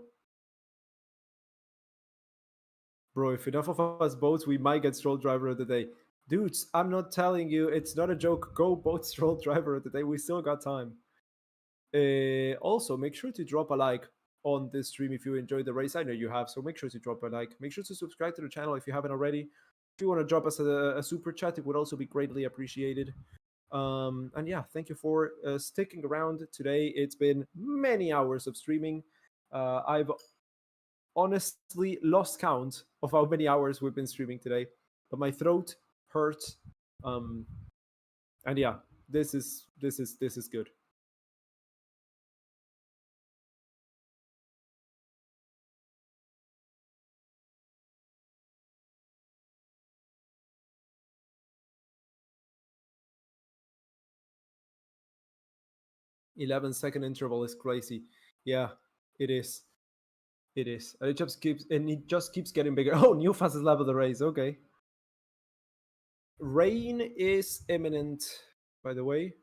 Bro, if enough of us vote, we might get Stroll driver of the day. Dudes, I'm not telling you. It's not a joke. Go vote Stroll driver of the day. We still got time. Also, make sure to drop a like on this stream if you enjoyed the race. I know you have, so make sure to drop a like. Make sure to subscribe to the channel if you haven't already. If you want to drop us a super chat, it would also be greatly appreciated. And yeah, thank you for sticking around today. It's been many hours of streaming. I've honestly lost count of how many hours we've been streaming today, but my throat hurts. And yeah, this is good. 11-second interval is crazy. Yeah, it is. It is. And it just keeps getting bigger. Oh, new fastest lap of the race. Okay. Rain is imminent, by the way.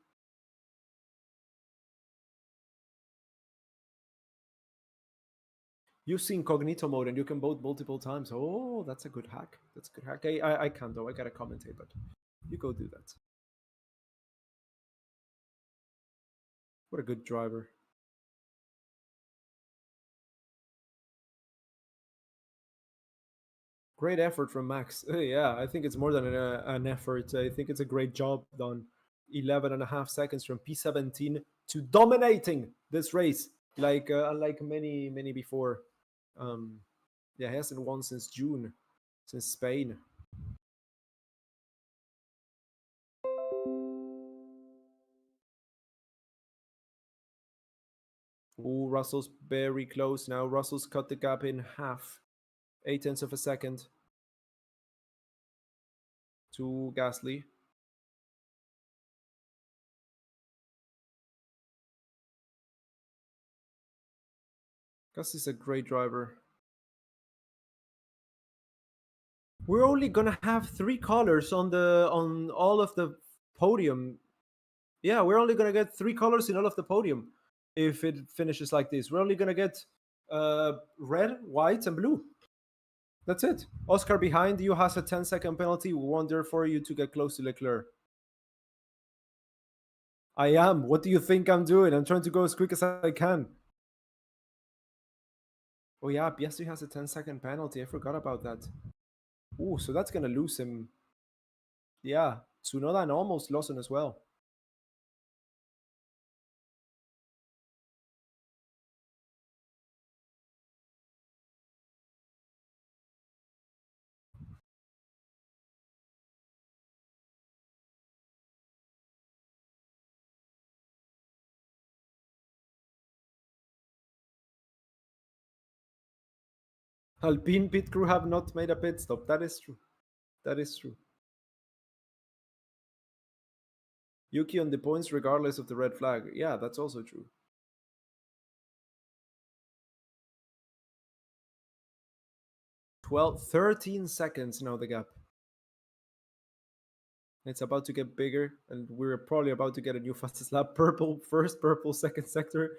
Use incognito mode and you can vote multiple times. Oh, that's a good hack. That's a good hack. I can't though. I gotta commentate, but you go do that. What a good driver. Great effort from Max. Yeah, I think it's more than an effort. I think it's a great job done. 11 and a half seconds from P17 to dominating this race, like unlike many before. Um, yeah, he hasn't won since June, since Spain. Ooh, Russell's very close now. Russell's cut the gap in half, 8 tenths of a second to Gasly. Gasly's a great driver. We're only gonna have three colors on all of the podium. Yeah, we're only gonna get three colors in all of the podium if it finishes like this. We're only gonna get red, white, and blue. That's it. Oscar behind you has a 10-second penalty. We want therefore you to get close to Leclerc. I am. What do you think I'm doing? I'm trying to go as quick as I can. Oh yeah, Piastri has a 10-second penalty. I forgot about that. Ooh, so that's gonna lose him. Yeah, Tsunoda almost lost him as well. Alpine pit crew have not made a pit stop. That is true. That is true. Yuki on the points regardless of the red flag. Yeah, that's also true. 13 seconds now the gap. It's about to get bigger, and we're probably about to get a new fastest lap. Purple first, purple second sector.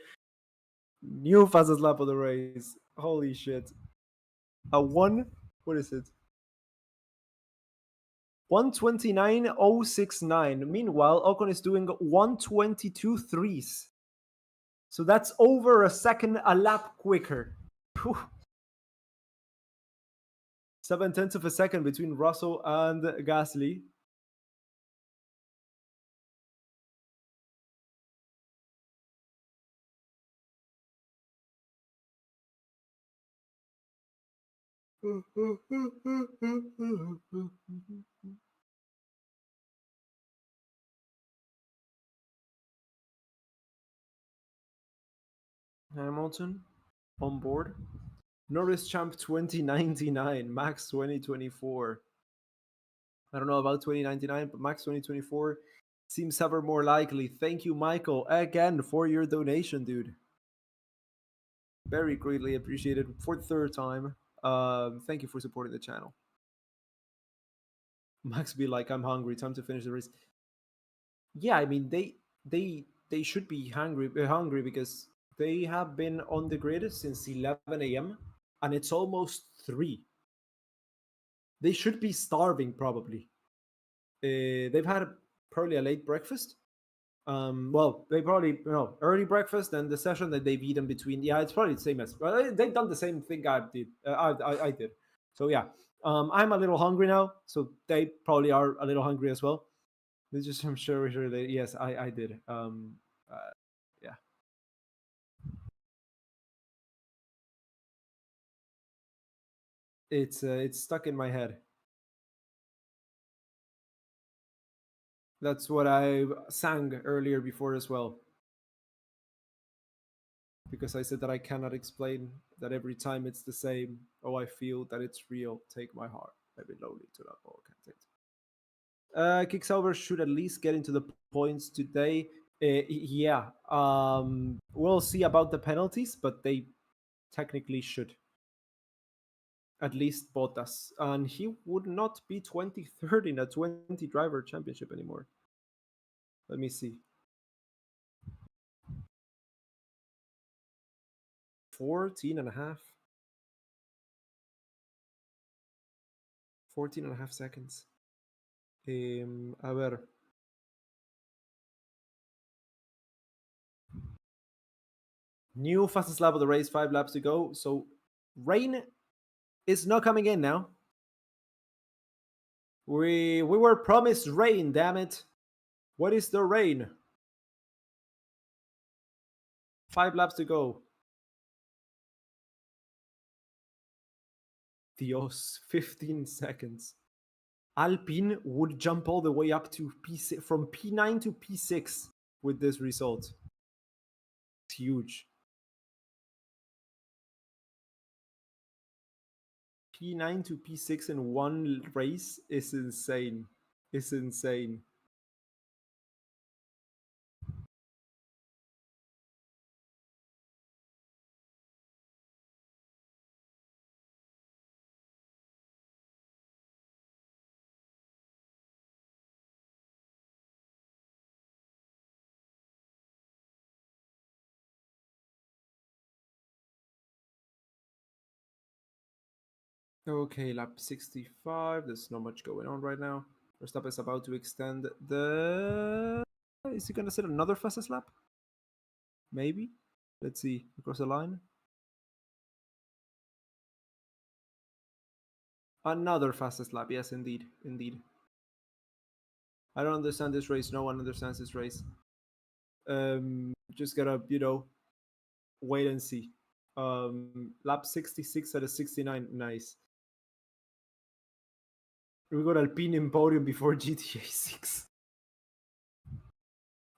New fastest lap of the race. Holy shit. A one, what is it? 129.069. Meanwhile, Ocon is doing 122 threes. So that's over a second a lap quicker. Whew. 7 tenths of a second between Russell and Gasly. Hamilton on board. Norris Champ 2099, Max 2024. I don't know about 2099, but Max 2024 seems ever more likely. Thank you, Michael, again for your donation, dude. Very greatly appreciated for the third time. Thank you for supporting the channel. Max be like, I'm hungry. Time to finish the race. Yeah, I mean they should be hungry because they have been on the grid since 11 a.m. and it's almost 3. They should be starving probably. They've had probably a late breakfast. Well, they probably early breakfast and the session that they've eaten between. Yeah, it's probably the same as. Well, they've done the same thing I did. I did. So yeah, I'm a little hungry now. So they probably are a little hungry as well. They just I'm sure they yes I did. Yeah. It's stuck in my head. That's what I sang earlier before as well. Because I said that I cannot explain that every time it's the same. Oh, I feel that it's real. Take my heart. Maybe lonely to love. Oh, can't take it. Kicksauber should at least get into the points today. Yeah. We'll see about the penalties, but they technically should. At least Bottas. And he would not be 23rd in a 20 driver championship anymore. Let me see. 14 and a half. 14 and a half seconds. A ver. New fastest lap of the race, 5 laps to go. So rain is not coming in now. We were promised rain, damn it. What is the rain? 5 laps to go. Dios, 15 seconds. Alpine would jump all the way up to P6, from P9 to P6 with this result. It's huge. P9 to P6 in one race is insane. It's insane. Okay, lap 65. There's not much going on right now. Verstappen is about to extend the... Is he going to set another fastest lap? Maybe. Let's see. Across the line. Another fastest lap. Yes, indeed. Indeed. I don't understand this race. No one understands this race. Just gotta, wait and see. Lap 66 at a 69. Nice. We got Alpine in podium before GTA 6.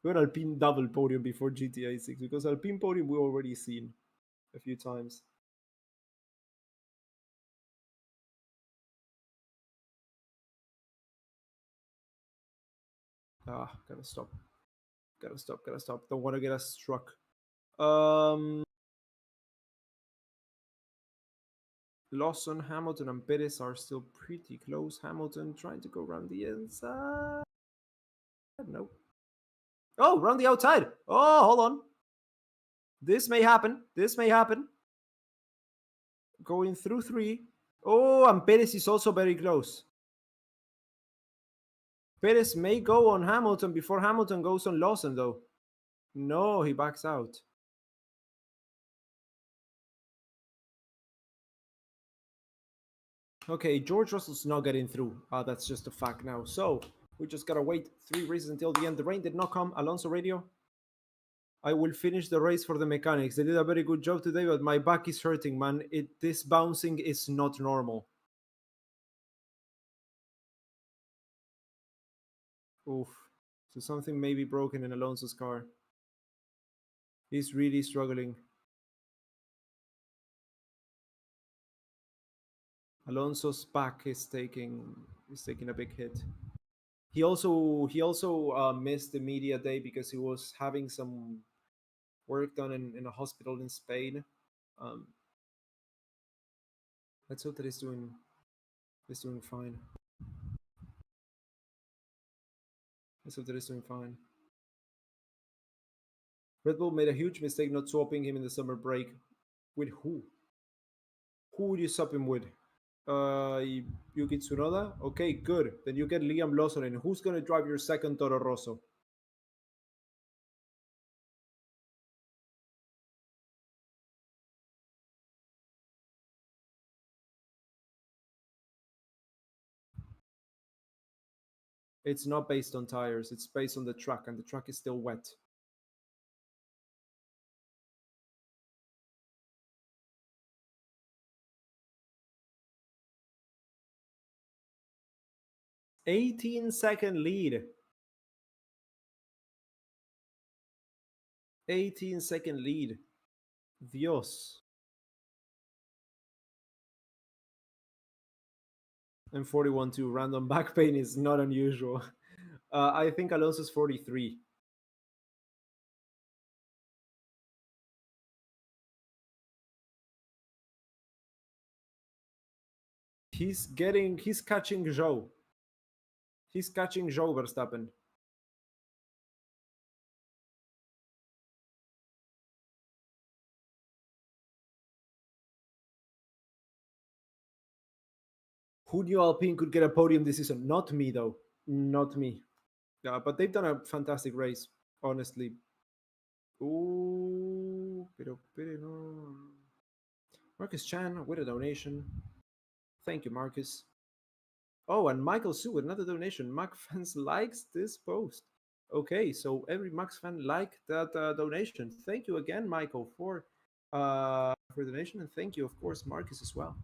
We got Alpine double podium before GTA 6 because Alpine podium we already seen a few times. Gotta stop. Gotta stop. Don't want to get us struck. Lawson, Hamilton, and Perez are still pretty close. Hamilton trying to go around the inside. Nope. Oh, around the outside. Oh, hold on. This may happen. This may happen. Going through 3. Oh, and Perez is also very close. Perez may go on Hamilton before Hamilton goes on Lawson, though. No, he backs out. Okay, George Russell's not getting through. That's just a fact now. So, we just gotta wait 3 races until the end. The rain did not come. Alonso radio. I will finish the race for the mechanics. They did a very good job today, but my back is hurting, man. This bouncing is not normal. Oof. So something may be broken in Alonso's car. He's really struggling. Alonso's back is taking a big hit. He also missed the media day because he was having some work done in a hospital in Spain. Let's hope that he's doing fine. Let's hope that he's doing fine. Red Bull made a huge mistake not swapping him in the summer break. With who? Who would you swap him with? Yuki Tsunoda? Okay, good. Then you get Liam Lawson in. Who's going to drive your second Toro Rosso? It's not based on tires. It's based on the track, and the track is still wet. $18-second lead. 18-second lead. Dios. And 41-2. Random back pain is not unusual. I think Alonso's 43. He's catching Zhou. He's catching Zhou Verstappen. Who knew Alpine could get a podium this season? Not me, though. Not me. Yeah, but they've done a fantastic race, honestly. Ooh, no. Marcus Chan with a donation. Thank you, Marcus. Oh, and Michael Su with another donation. Mac fans likes this post. Okay, so every Max fan liked that donation. Thank you again, Michael, for the donation, and thank you, of course, Marcus as well.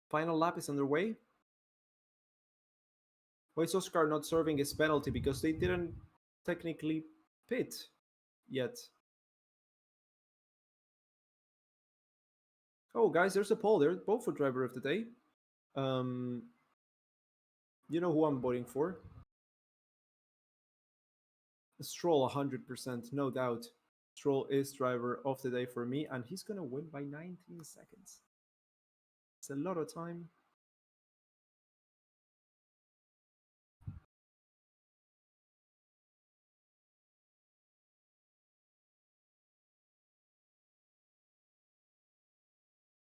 Final lap is underway. Why is Oscar not serving his penalty? Because they didn't technically pit yet. Oh, guys, there's a poll there. Vote for driver of the day. Um, you know who I'm voting for. Stroll, 100%, no doubt. Stroll is driver of the day for me, and he's gonna win by 19 seconds. It's a lot of time.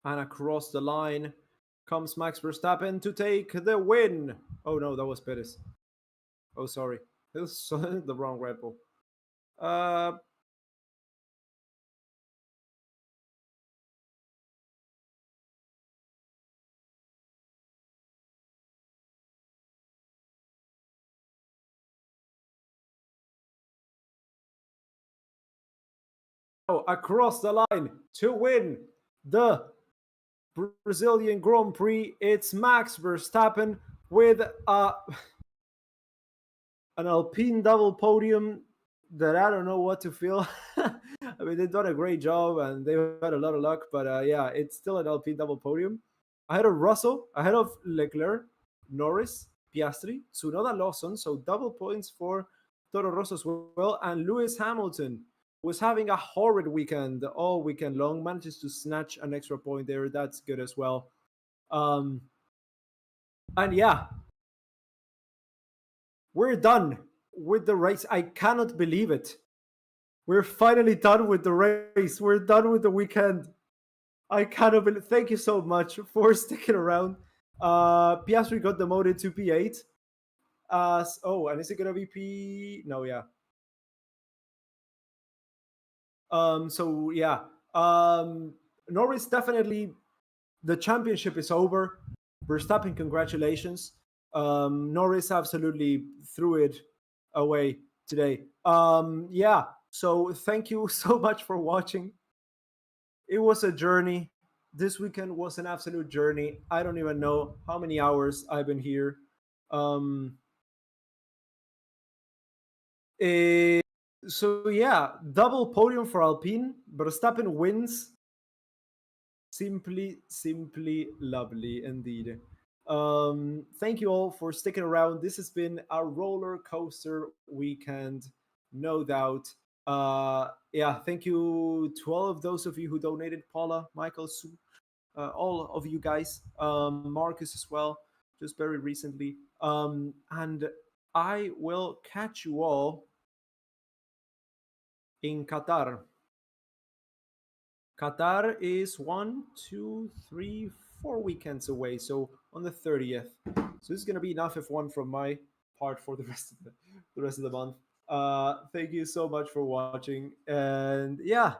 And across the line comes Max Verstappen to take the win. Oh no, that was Perez. Oh, sorry. It was the wrong Red Bull. Uh, across the line to win the Brazilian Grand Prix. It's Max Verstappen with an Alpine double podium that I don't know what to feel. I mean, they've done a great job and they've had a lot of luck, but yeah, it's still an Alpine double podium. Ahead of Russell, ahead of Leclerc, Norris, Piastri, Tsunoda, Lawson, so double points for Toro Rosso as well, and Lewis Hamilton was having a horrid weekend all weekend long, manages to snatch an extra point there. That's good as well. Um, and yeah, we're done with the race. I cannot believe it. We're finally done with the race. We're done with the weekend. I cannot believe. Thank you so much for sticking around. Piastri got demoted to P8. Oh, and is it gonna be P? No, yeah. So yeah. Norris definitely. The championship is over. Verstappen, congratulations. Norris absolutely threw it away today. Yeah. So thank you so much for watching. It was a journey. This weekend was an absolute journey. I don't even know how many hours I've been here. Um, eh, so yeah, double podium for Alpine. Verstappen wins. Simply lovely indeed. Thank you all for sticking around. This has been a roller coaster weekend, no doubt. Yeah, thank you to all of those of you who donated, Paula, Michael, Sue, all of you guys, Marcus as well, just very recently. And I will catch you all in Qatar. Qatar is 4 weekends away, so on the 30th. So this is gonna be enough F1 from my part for the rest of the month. Thank you so much for watching, and yeah,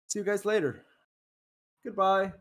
see you guys later. Goodbye.